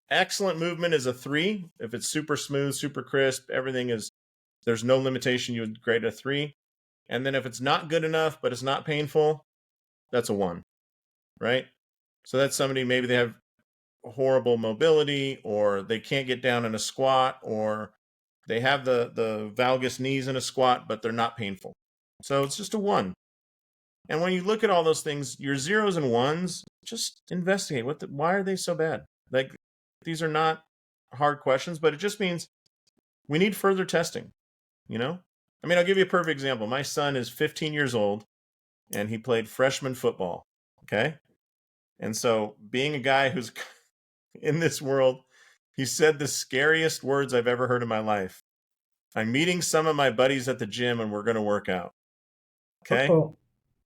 Excellent movement is a 3. If it's super smooth, super crisp, there's no limitation, you would grade a 3. And then if it's not good enough, but it's not painful, that's a 1, right? So that's somebody, maybe they have horrible mobility, or they can't get down in a squat, or they have the valgus knees in a squat, but they're not painful. So it's just a 1. And when you look at all those things, your 0s and 1s, just investigate why are they so bad? Like, these are not hard questions, but it just means we need further testing, you know? I mean, I'll give you a perfect example. My son is 15 years old and he played freshman football. Okay. And so, being a guy who's in this world, he said the scariest words I've ever heard in my life. I'm meeting some of my buddies at the gym and we're going to work out. Okay. Uh-oh.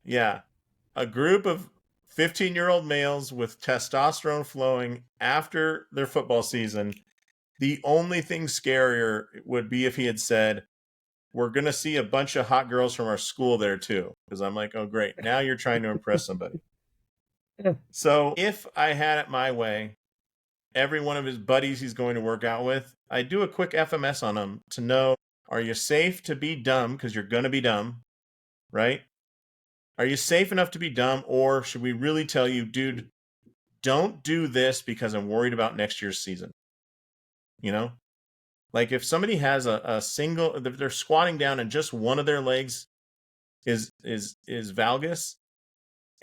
Yeah. A group of 15-year-old males with testosterone flowing after their football season. The only thing scarier would be if he had said, we're going to see a bunch of hot girls from our school there too. Because I'm like, oh, great. Now you're trying to impress somebody. So if I had it my way, every one of his buddies he's going to work out with, I do a quick FMS on them to know, are you safe to be dumb? Because you're going to be dumb, right? Are you safe enough to be dumb? Or should we really tell you, dude, don't do this because I'm worried about next year's season? You know? Like, if somebody has a single, if they're squatting down and just one of their legs is valgus,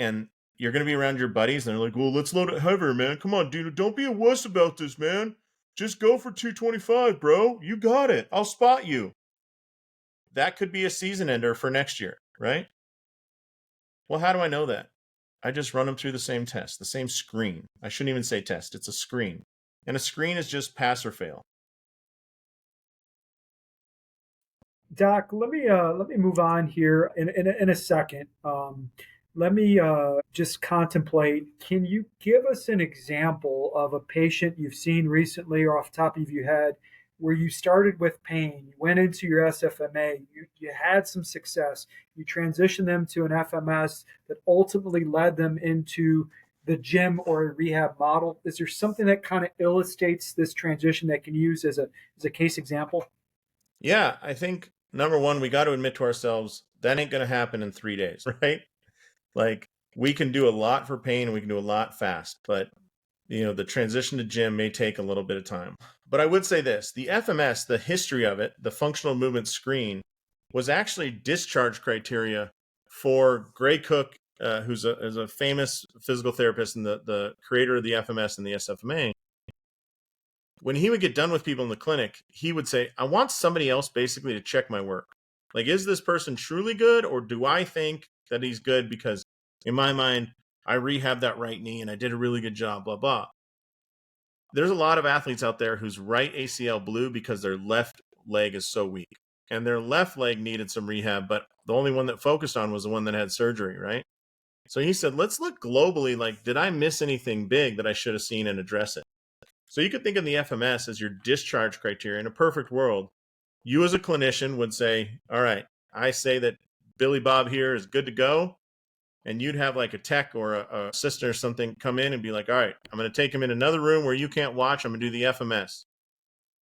and you're going to be around your buddies and they're like, well, let's load it heavier, man. Come on, dude. Don't be a wuss about this, man. Just go for 225, bro. You got it. I'll spot you. That could be a season ender for next year, right? Well, how do I know that? I just run them through the same test, the same screen. I shouldn't even say test. It's a screen. And a screen is just pass or fail. Doc, let me move on here in a second. Let me just contemplate. Can you give us an example of a patient you've seen recently or off the top of your head where you started with pain, you went into your SFMA, you had some success, you transitioned them to an FMS that ultimately led them into the gym or a rehab model? Is there something that kind of illustrates this transition that can use as a case example? Yeah, I think number one, we got to admit to ourselves that ain't going to happen in 3 days, right? Like we can do a lot for pain and we can do a lot fast, but the transition to gym may take a little bit of time. But I would say this, the FMS, the history of it, the functional movement screen, was actually discharge criteria for Gray Cook, who's a famous physical therapist and the creator of the FMS and the SFMA. When he would get done with people in the clinic, he would say, I want somebody else basically to check my work. Like, is this person truly good, or do I think that he's good because in my mind, I rehabbed that right knee and I did a really good job, blah, blah. There's a lot of athletes out there whose right ACL blew because their left leg is so weak. And their left leg needed some rehab, but the only one that focused on was the one that had surgery, right? So he said, let's look globally, like, did I miss anything big that I should have seen and address it? So you could think of the FMS as your discharge criteria. In a perfect world, you as a clinician would say, all right, I say that Billy Bob here is good to go. And you'd have like a tech or a assistant or something come in and be like, all right, I'm going to take him in another room where you can't watch. I'm going to do the FMS.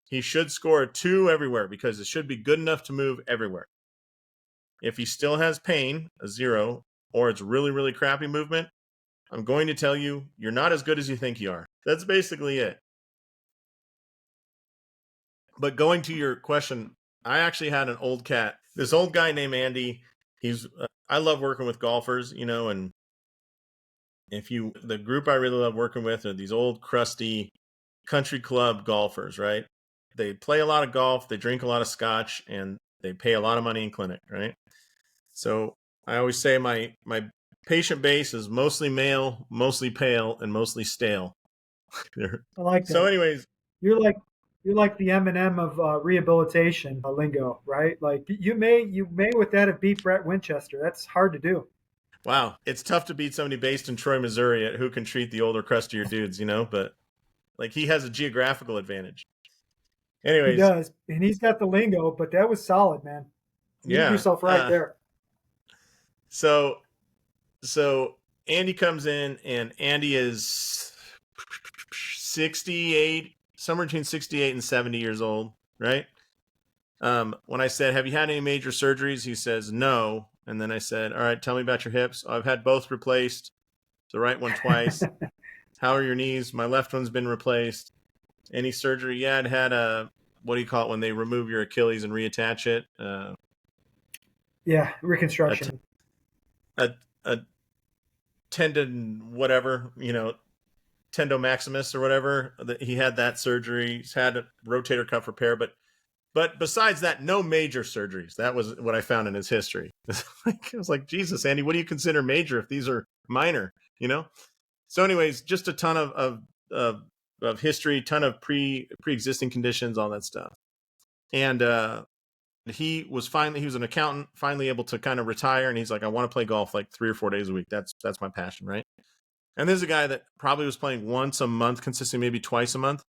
He should score a 2 everywhere because it should be good enough to move everywhere. If he still has pain, a 0, or it's really, really crappy movement, I'm going to tell you, you're not as good as you think you are. That's basically it. But going to your question, I actually had an old cat, this old guy named Andy. I love working with golfers, and the group I really love working with are these old crusty country club golfers, right? They play a lot of golf, they drink a lot of scotch, and they pay a lot of money in clinic, right? So I always say my patient base is mostly male, mostly pale, and mostly stale. I like So, that. anyways, You're like you're like the Eminem of rehabilitation lingo, right? Like you may with that have beat Brett Winchester. That's hard to do. wow, it's tough to beat somebody based in Troy, Missouri, at who can treat the older, crustier dudes, but like he has a geographical advantage. He Anyways, does, and he's got the lingo. But that was solid, man. You did yeah. yourself right there. So so Andy comes in, and Andy is 68, somewhere between 68 and 70 years old, right? When I said, have you had any major surgeries? He says, no. And then I said, all right, tell me about your hips. I've had both replaced, the right one twice. How are your knees? My left one's been replaced. Any surgery? Yeah, I'd had what do you call it when they remove your Achilles and reattach it? Yeah, A, t- reconstruction. a, a tendon, whatever, tendo maximus or whatever. He had that surgery. He's had a rotator cuff repair, but besides that, no major surgeries. That was what I found in his history. I was like, Jesus, Andy, what do you consider major if these are minor? So, anyways, just a ton of history, ton of pre-existing conditions, all that stuff. And he was an accountant, finally able to kind of retire, and he's like, I want to play golf like 3 or 4 days a week. That's my passion, right? And there's a guy that probably was playing once a month, consistently maybe twice a month.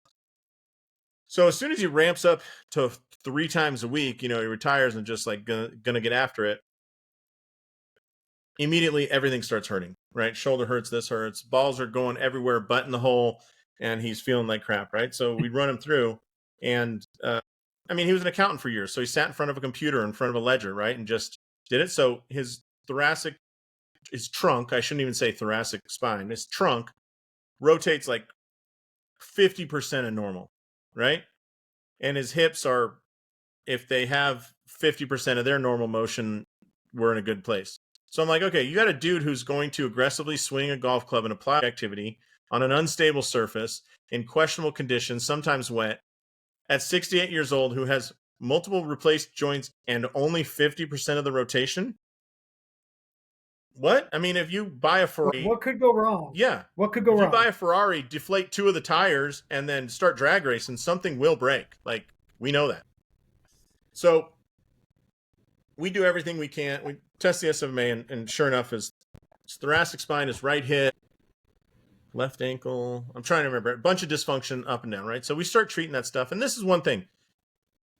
So as soon as he ramps up to 3 times a week, he retires and just like gonna get after it. Immediately, everything starts hurting, right? Shoulder hurts, this hurts, balls are going everywhere but in the hole, and he's feeling like crap, right? So we run him through, and he was an accountant for years, so he sat in front of a computer, in front of a ledger, right, and just did it. So his trunk, I shouldn't even say thoracic spine, his trunk rotates like 50% of normal, right? And his hips are, if they have 50% of their normal motion, we're in a good place. So I'm like, okay, you got a dude who's going to aggressively swing a golf club and apply activity on an unstable surface in questionable conditions, sometimes wet, at 68 years old, who has multiple replaced joints and only 50% of the rotation. What? If you buy a Ferrari, What could go wrong? yeah. What could go If you buy wrong? a Ferrari, deflate 2 of the tires, and then start drag racing, something will break. Like, we know that. So we do everything we can. We test the SMA, and sure enough, his thoracic spine, his right hip, left ankle. I'm trying to remember. A bunch of dysfunction up and down, right? So we start treating that stuff. And this is one thing.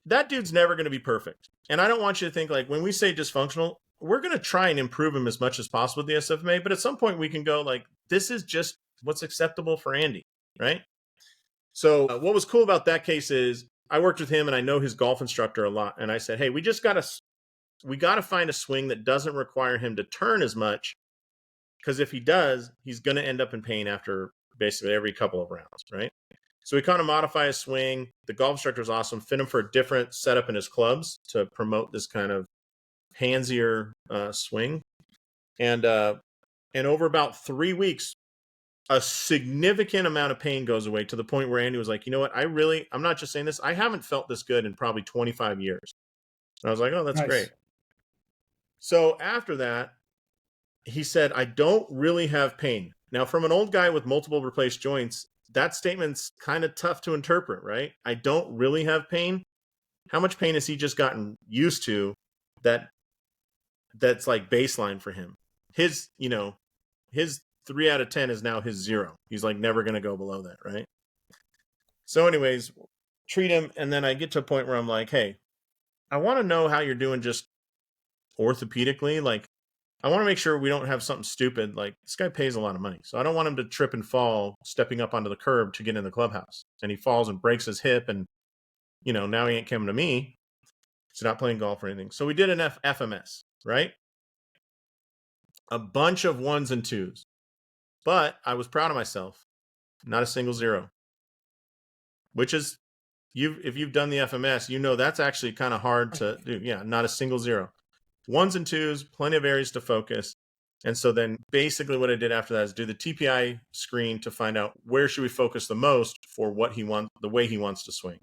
that dude's never going to be perfect. And I don't want you to think like when we say dysfunctional, we're going to try and improve him as much as possible with the SFMA. But at some point we can go like, this is just what's acceptable for Andy, right? So what was cool about that case is I worked with him and I know his golf instructor a lot. And I said, hey, we got to find a swing that doesn't require him to turn as much. Because if he does, he's going to end up in pain after basically every couple of rounds, right? So we kind of modify his swing. The golf instructor is awesome. Fit him for a different setup in his clubs to promote this kind of handsier swing. And over about 3 weeks, a significant amount of pain goes away to the point where Andy was like, you know what? I'm not just saying this. I haven't felt this good in probably 25 years. And I was like, oh, that's Nice. great. So after that, he said, I don't really have pain. Now, from an old guy with multiple replaced joints, that statement's kind of tough to interpret, right? I don't really have pain. How much pain has he just gotten used to that's like baseline for him? His 3 out of 10 is now his 0. He's like never going to go below that, right? So anyways, treat him. And then I get to a point where I'm like, hey, I want to know how you're doing just orthopedically. Like, I want to make sure we don't have something stupid. Like, this guy pays a lot of money. So I don't want him to trip and fall stepping up onto the curb to get in the clubhouse. And he falls and breaks his hip. And, now he ain't coming to me. He's not playing golf or anything. So we did an FMS, right? A bunch of 1s and 2s. But I was proud of myself. Not a single 0. Which is, if you've done the FMS, that's actually kind of hard to do. Yeah, not a single 0. 1s and 2s, plenty of areas to focus. And so then basically what I did after that is do the TPI screen to find out where should we focus the most for what he wants, the way he wants to swing,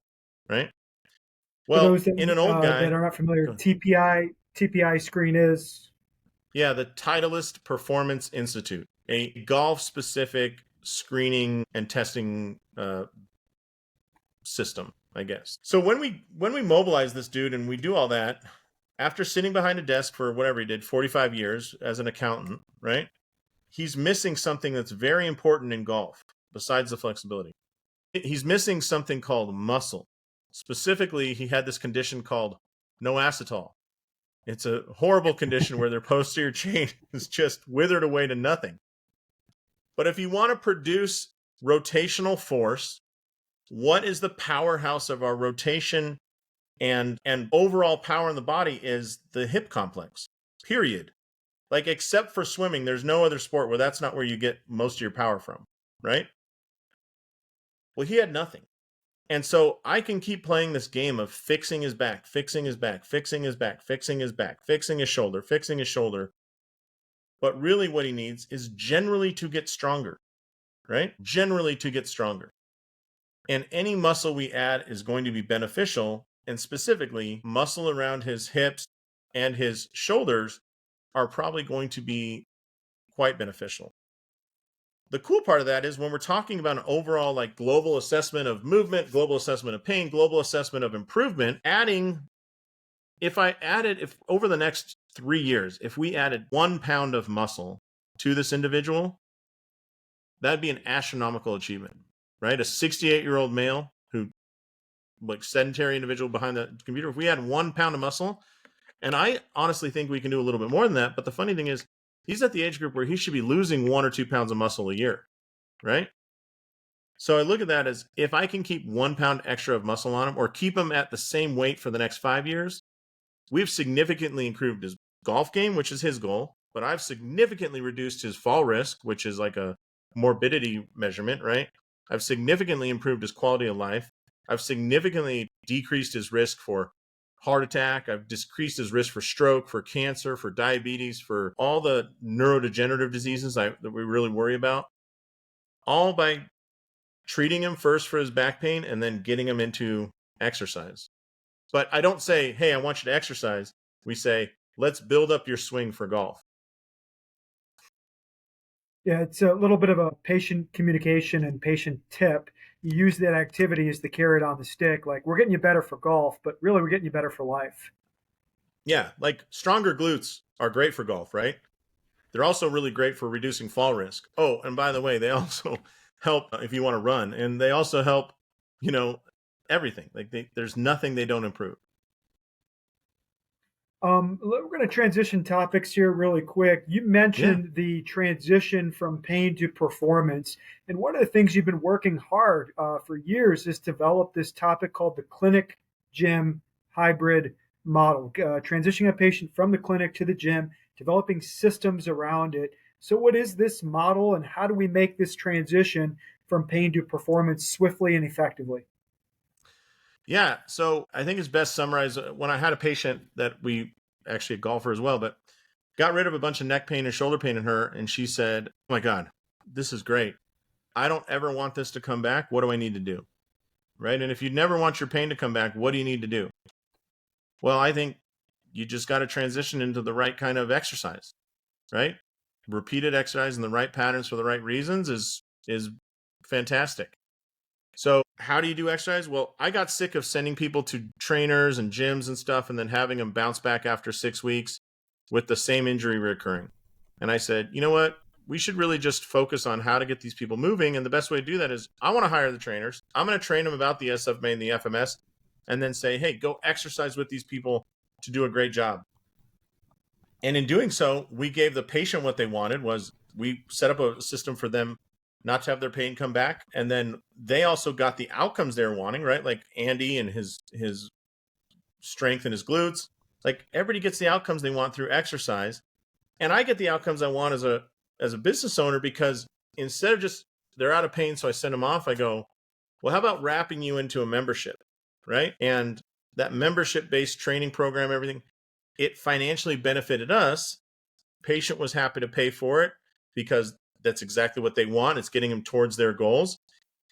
right? For Well, those that, in an old guy that are not familiar, TPI screen is? Yeah, the Titleist Performance Institute, a golf-specific screening and testing system, I guess. So when we mobilize this dude and we do all that, after sitting behind a desk for whatever he did, 45 years as an accountant, right? He's missing something that's very important in golf, besides the flexibility. He's missing something called muscle. Specifically, he had this condition called no acetol. It's a horrible condition where their posterior chain is just withered away to nothing. But if you want to produce rotational force, what is the powerhouse of our rotation and overall power in the body is the hip complex, period. Like, except for swimming, there's no other sport where that's not where you get most of your power from, right? Well, he had nothing. And so I can keep playing this game of fixing his back, fixing his back, fixing his back, fixing his back, fixing his shoulder, fixing his shoulder. But really what he needs is generally to get stronger, right? Generally to get stronger. And any muscle we add is going to be beneficial. And specifically, muscle around his hips and his shoulders are probably going to be quite beneficial. The cool part of that is when we're talking about an overall like global assessment of movement, global assessment of pain, global assessment of improvement, if over the next 3 years, if we added 1 pound of muscle to this individual, that'd be an astronomical achievement, right? A 68-year-old male who, like, sedentary individual behind the computer, if we had 1 pound of muscle, and I honestly think we can do a little bit more than that. But the funny thing is, he's at the age group where he should be losing 1 or 2 pounds of muscle a year, right? So I look at that as if I can keep 1 pound extra of muscle on him or keep him at the same weight for the next 5 years, we've significantly improved his golf game, which is his goal. But I've significantly reduced his fall risk, which is like a morbidity measurement, right? I've significantly improved his quality of life. I've significantly decreased his risk for heart attack. I've decreased his risk for stroke, for cancer, for diabetes, for all the neurodegenerative diseases that we really worry about, all by treating him first for his back pain and then getting him into exercise. But I don't say, hey, I want you to exercise. We say, let's build up your swing for golf. Yeah, it's a little bit of a patient communication and patient tip. You use that activity as the carrot on the stick. Like, we're getting you better for golf, but really we're getting you better for life. Yeah, like stronger glutes are great for golf, right? They're also really great for reducing fall risk. Oh, and by the way, they also help if you want to run. And they also help, everything. Like there's nothing they don't improve. We're going to transition topics here really quick. You Yeah. mentioned the transition from pain to performance. And one of the things you've been working hard for years is develop this topic called the clinic gym hybrid model, transitioning a patient from the clinic to the gym, developing systems around it. So, what is this model, and how do we make this transition from pain to performance swiftly and effectively? Yeah. So I think it's best summarized when I had a patient that we actually a golfer as well, but got rid of a bunch of neck pain and shoulder pain in her. And she said, "Oh my God, this is great. I don't ever want this to come back. What do I need to do?" Right. And if you never want your pain to come back, what do you need to do? Well, I think you just got to transition into the right kind of exercise, right? Repeated exercise in the right patterns for the right reasons is fantastic. So how do you do exercise? Well, I got sick of sending people to trainers and gyms and stuff and then having them bounce back after 6 weeks with the same injury recurring. And I said, you know what? We should really just focus on how to get these people moving. And the best way to do that is I want to hire the trainers. I'm going to train them about the SFMA and the FMS and then say, hey, go exercise with these people to do a great job. And in doing so, we gave the patient what they wanted was we set up a system for them not to have their pain come back. And then they also got the outcomes they were wanting, right? Like Andy and his strength and his glutes. Like everybody gets the outcomes they want through exercise. And I get the outcomes I want as a business owner because instead of just they're out of pain, so I send them off, I go, well, how about wrapping you into a membership, right? And that membership-based training program, everything, it financially benefited us. Patient was happy to pay for it because that's exactly what they want. It's getting them towards their goals.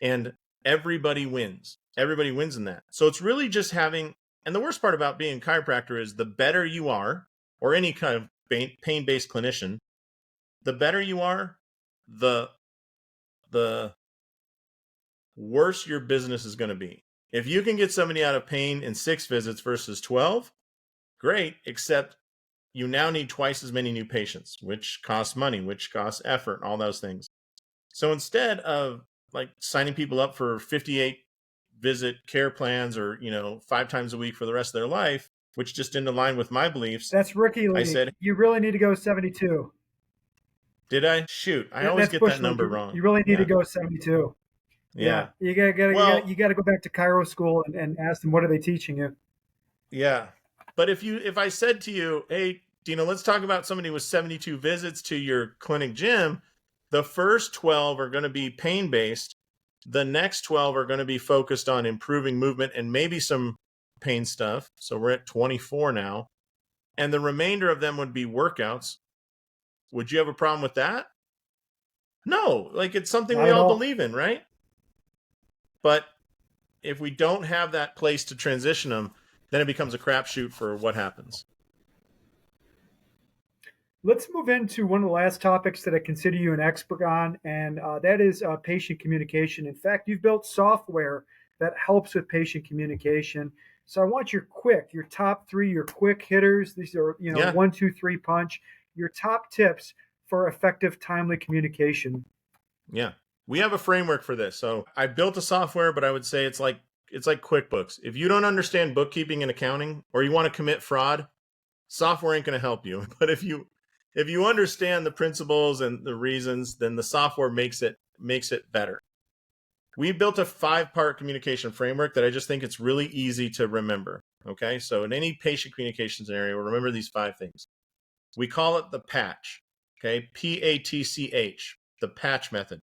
And everybody wins. Everybody wins in that. So it's really just having, and the worst part about being a chiropractor is the better you are, or any kind of pain-based clinician, the better you are, the the worse your business is going to be. If you can get somebody out of pain in 6 visits versus 12, great, except you now need twice as many new patients, which costs money, which costs effort, all those things. So instead of like signing people up for 58 visit care plans or, 5 times a week for the rest of their life, which just didn't align with my beliefs, That's rookie I league. said, You really need to go 72. did I? Shoot, I always That's get that bush league. number You wrong. really need to Yeah. go 72. Yeah, Yeah. you Well, gotta go back to Cairo school and ask them what are they teaching you. yeah. But if I said to you, hey, Dino, let's talk about somebody with 72 visits to your clinic gym, the first 12 are going to be pain based. The next 12 are going to be focused on improving movement and maybe some pain stuff. So we're at 24 now. And the remainder of them would be workouts. Would you have a problem with that? No, like it's something Not we at all all. believe in, right? But if we don't have that place to transition them, then it becomes a crapshoot for what happens. Let's move into one of the last topics that I consider you an expert on, and that is patient communication. In fact, you've built software that helps with patient communication. So I want your top three, your quick hitters. These are, Yeah. one, two, three punch. Your top tips for effective, timely communication. Yeah. We have a framework for this. So I built a software, but I would say it's like QuickBooks. If you don't understand bookkeeping and accounting or you want to commit fraud, software ain't going to help you. But if you understand the principles and the reasons, then the software makes it better. We built a 5-part communication framework that I just think it's really easy to remember. Okay? So in any patient communication scenario, remember these 5 things. We call it the patch. Okay? PATCH, the patch method,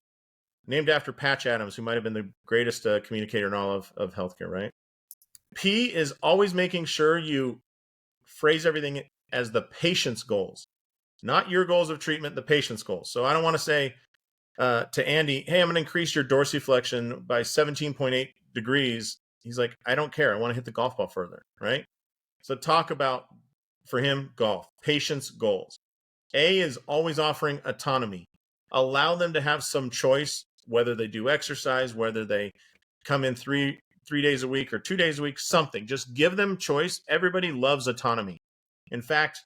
named after Patch Adams, who might have been the greatest communicator in all of healthcare, right? P is always making sure you phrase everything as the patient's goals, not your goals of treatment, the patient's goals. So I don't want to say to Andy, hey, I'm going to increase your dorsiflexion by 17.8 degrees. He's like, I don't care. I want to hit the golf ball further, right? So talk about, for him, golf, patient's goals. A is always offering autonomy. Allow them to have some choice, whether they do exercise, whether they come in three days a week or 2 days a week, something. Just give them choice. Everybody loves autonomy. In fact,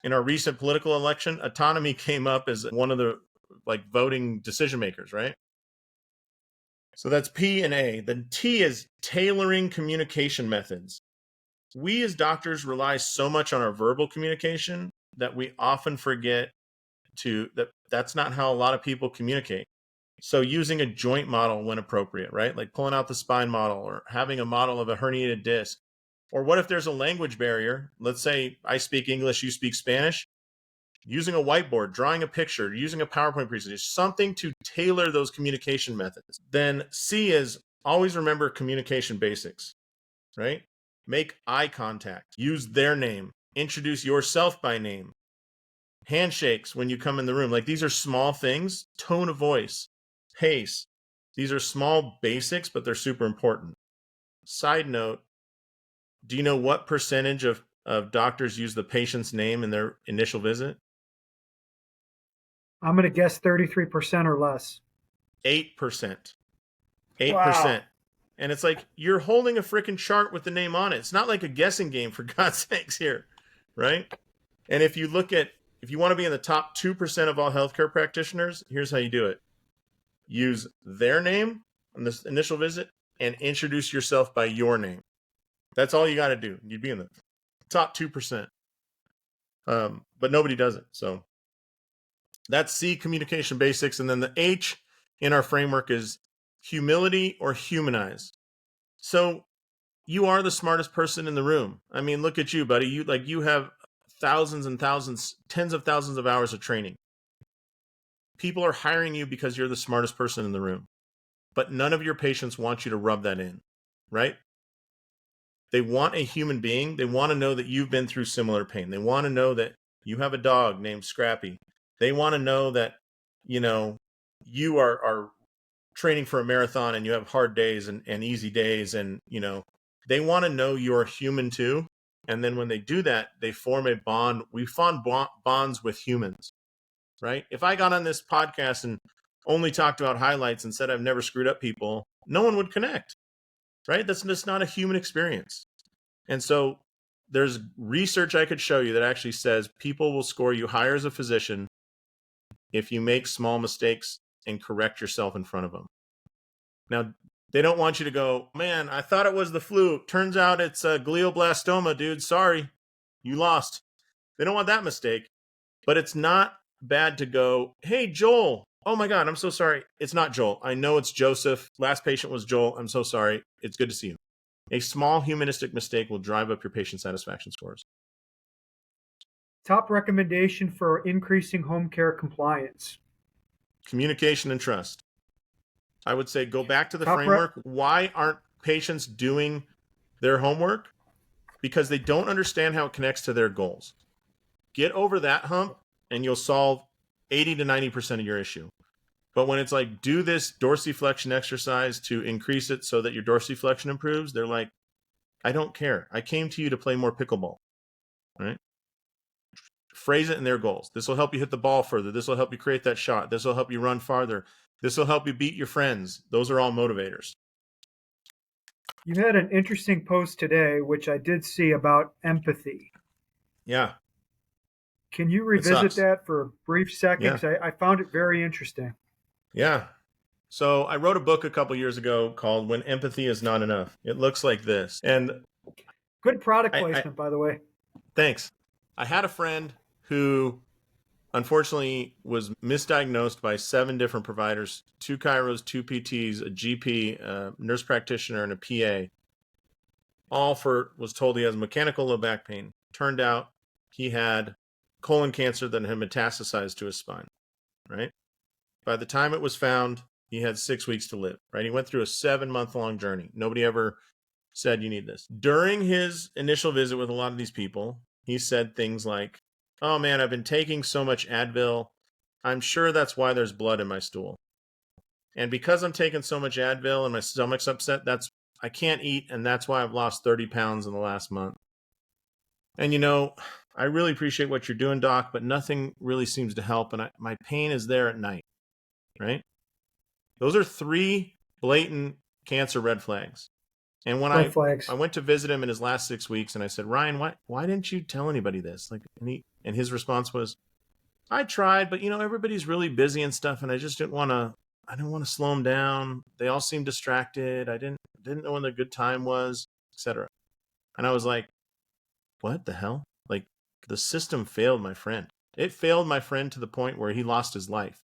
in our recent political election, autonomy came up as one of the like voting decision makers, right? So that's P and A. Then T is tailoring communication methods. We as doctors rely so much on our verbal communication that we often forget that's not how a lot of people communicate. So using a joint model when appropriate, right? Like pulling out the spine model or having a model of a herniated disc. Or what if there's a language barrier? Let's say I speak English, you speak Spanish. Using a whiteboard, drawing a picture, using a PowerPoint presentation, something to tailor those communication methods. Then C is always remember communication basics, right? Make eye contact, use their name, introduce yourself by name, handshakes when you come in the room. Like these are small things, tone of voice, pace. These are small basics, but they're super important. Side note, do you know what percentage of doctors use the patient's name in their initial visit? I'm going to guess 33% or less. 8%. Wow. 8%. And it's like you're holding a freaking chart with the name on it. It's not like a guessing game, for God's sakes here, right? And if you want to be in the top 2% of all healthcare practitioners, here's how you do it. Use their name on this initial visit and introduce yourself by your name. That's all you got to do. You'd be in the top 2%. But nobody does it. So that's C, communication basics. And then the H in our framework is humility or humanize. So you are the smartest person in the room. I mean, look at you, buddy. You have thousands and thousands, tens of thousands of hours of training. People are hiring you because you're the smartest person in the room. But none of your patients want you to rub that in, right? They want a human being. They want to know that you've been through similar pain. They want to know that you have a dog named Scrappy. They want to know that, you are training for a marathon and you have hard days and easy days. And, they want to know you're human too. And then when they do that, they form a bond. We form bonds with humans, right? If I got on this podcast and only talked about highlights and said I've never screwed up people, no one would connect, right? That's just not a human experience. And so there's research I could show you that actually says people will score you higher as a physician if you make small mistakes and correct yourself in front of them. Now, they don't want you to go, man, I thought it was the flu. Turns out it's a glioblastoma, dude. Sorry, you lost. They don't want that mistake. But it's not bad to go, hey, Joel. Oh my God, I'm so sorry. It's not Joel. I know it's Joseph. Last patient was Joel. I'm so sorry. It's good to see you. A small humanistic mistake will drive up your patient satisfaction scores. Top recommendation for increasing home care compliance. Communication and trust. I would say go back to the framework. Why aren't patients doing their homework? Because they don't understand how it connects to their goals. Get over that hump and you'll solve 80 to 90% of your issue. But when it's like, do this dorsiflexion exercise to increase it so that your dorsiflexion improves, they're like, I don't care. I came to you to play more pickleball, right? Phrase it in their goals. This will help you hit the ball further. This will help you create that shot. This will help you run farther. This will help you beat your friends. Those are all motivators. You had an interesting post today, which I did see, about empathy. Yeah. Can you revisit that for a brief second? Yeah. I found it very interesting. Yeah. So I wrote a book a couple years ago called When Empathy Is Not Enough. It looks like this. And good product placement, by the way. Thanks. I had a friend who unfortunately was misdiagnosed by 7 different providers, 2 chiros, 2 PTs, a GP, a nurse practitioner, and a PA. Was told he has mechanical low back pain. Turned out he had colon cancer that had metastasized to his spine, right? By the time it was found, he had 6 weeks to live, right? He went through a 7-month-long journey. Nobody ever said you need this. During his initial visit with a lot of these people, he said things like, oh man, I've been taking so much Advil. I'm sure that's why there's blood in my stool. And because I'm taking so much Advil and my stomach's upset, I can't eat, and that's why I've lost 30 pounds in the last month. And I really appreciate what you're doing, Doc, but nothing really seems to help, and my pain is there at night, right? Those are 3 blatant cancer red flags. And when I went to visit him in his last 6 weeks, and I said, Ryan, why didn't you tell anybody this? And his response was, I tried, but everybody's really busy and stuff, and I just didn't want to I didn't want to slow them down. They all seemed distracted. I didn't know when the good time was, etc. And I was like, what the hell? Like, the system failed my friend. It failed my friend to the point where he lost his life.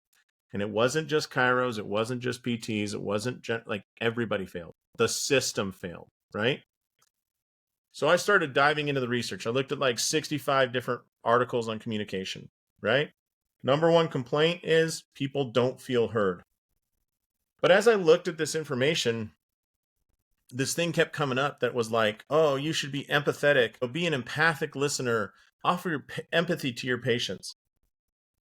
And it wasn't just chiros, it wasn't just PTs, it wasn't like everybody failed. The system failed, right? So I started diving into the research. I looked at like 65 different articles on communication, right? Number one complaint is people don't feel heard. But as I looked at this information, this thing kept coming up that was like, oh, you should be empathetic, be an empathic listener, offer your empathy to your patients.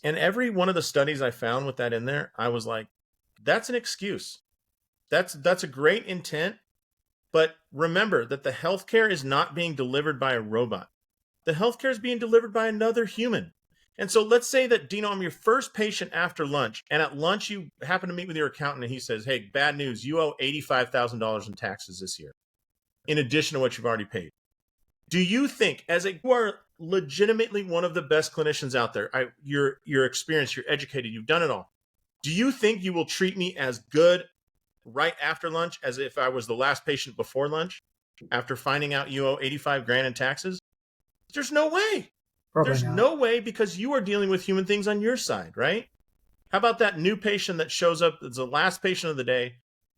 And every one of the studies I found with that in there, I was like, that's an excuse. That's a great intent, but remember that the healthcare is not being delivered by a robot. The healthcare is being delivered by another human. And so let's say that, Dino, I'm your first patient after lunch, and at lunch you happen to meet with your accountant and he says, hey, bad news, you owe $85,000 in taxes this year, in addition to what you've already paid. Do you think, you are legitimately one of the best clinicians out there, you're experienced, you're educated, you've done it all. Do you think you will treat me as good right after lunch as if I was the last patient before lunch after finding out you owe 85 grand in taxes? There's no way. Probably There's not. no way, because you are dealing with human things on your side, right? How about that new patient that shows up? It's the last patient of the day.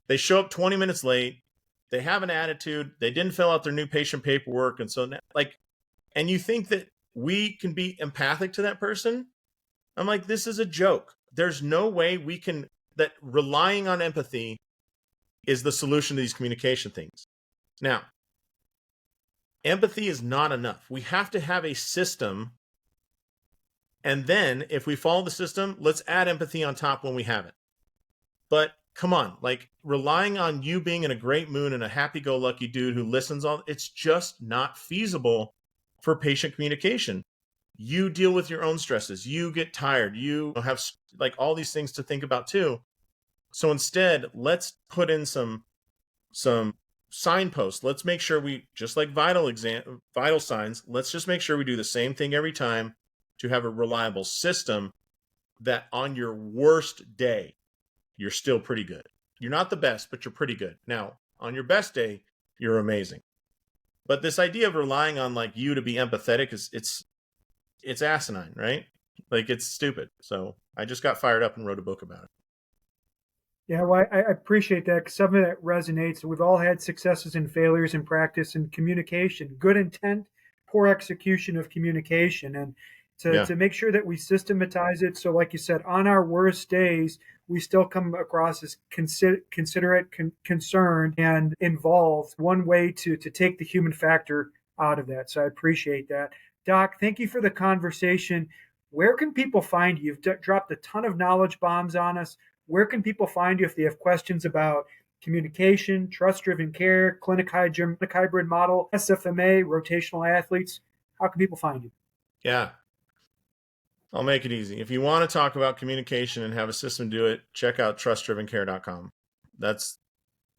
They show up 20 minutes late. They have an attitude. They didn't fill out their new patient paperwork. And so, and you think that we can be empathic to that person? I'm like, this is a joke. There's no way that relying on empathy is the solution to these communication things. Now, empathy is not enough. We have to have a system. And then if we follow the system, let's add empathy on top when we have it. But come on, like, relying on you being in a great mood and a happy-go-lucky dude who listens it's just not feasible for patient communication. You deal with your own stresses. You get tired. You have like all these things to think about too. So instead, let's put in some signposts. Let's make sure we, just like vital signs, let's just make sure we do the same thing every time to have a reliable system that on your worst day, you're still pretty good. You're not the best, but you're pretty good. Now, on your best day, you're amazing. But this idea of relying on like you to be empathetic it's asinine, right? Like, it's stupid. So I just got fired up and wrote a book about it. Yeah, well, I appreciate that because some of that resonates. We've all had successes and failures in practice and communication, good intent, poor execution of communication. And Yeah. to make sure that we systematize it. So, like you said, on our worst days, we still come across as considerate, concerned, and involved. One way to take the human factor out of that. So, I appreciate that. Doc, thank you for the conversation. Where can people find you? You've dropped a ton of knowledge bombs on us. Where can people find you if they have questions about communication, trust-driven care, clinic hybrid model, SFMA, rotational athletes? How can people find you? Yeah. I'll make it easy. If you want to talk about communication and have a system do it, check out trustdrivencare.com. That's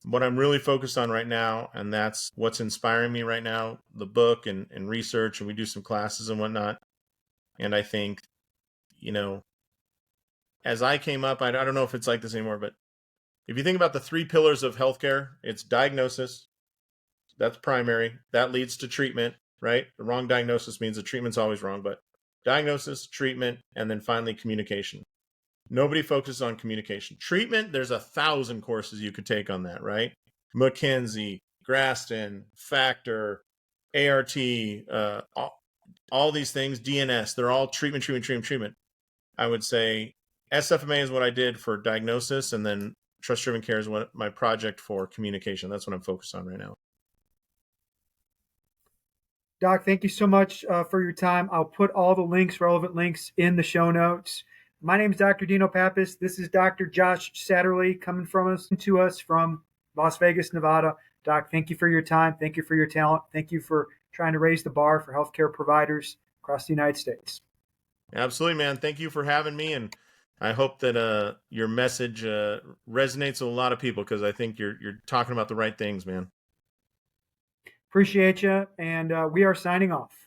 what I'm really focused on right now, and that's what's inspiring me right now, the book and research, and we do some classes and whatnot. And I think, as I came up, I don't know if it's like this anymore, but if you think about the three pillars of healthcare, it's diagnosis. That's primary. That leads to treatment, right? The wrong diagnosis means the treatment's always wrong, but diagnosis, treatment, and then finally communication. Nobody focuses on communication. Treatment, there's 1,000 courses you could take on that, right? McKinsey, Graston, Factor, ART, all these things, DNS, they're all treatment. I would say SFMA is what I did for diagnosis, and then Trust Driven Care is what my project for communication. That's what I'm focused on right now. Doc, thank you so much for your time. I'll put all the relevant links in the show notes. My name is Dr. Dino Pappas. This is Dr. Josh Satterlee coming to us from Las Vegas, Nevada. Doc, thank you for your time. Thank you for your talent. Thank you for trying to raise the bar for healthcare providers across the United States. Absolutely, man. Thank you for having me, and I hope that your message resonates with a lot of people, because I think you're talking about the right things, man. Appreciate you, and we are signing off.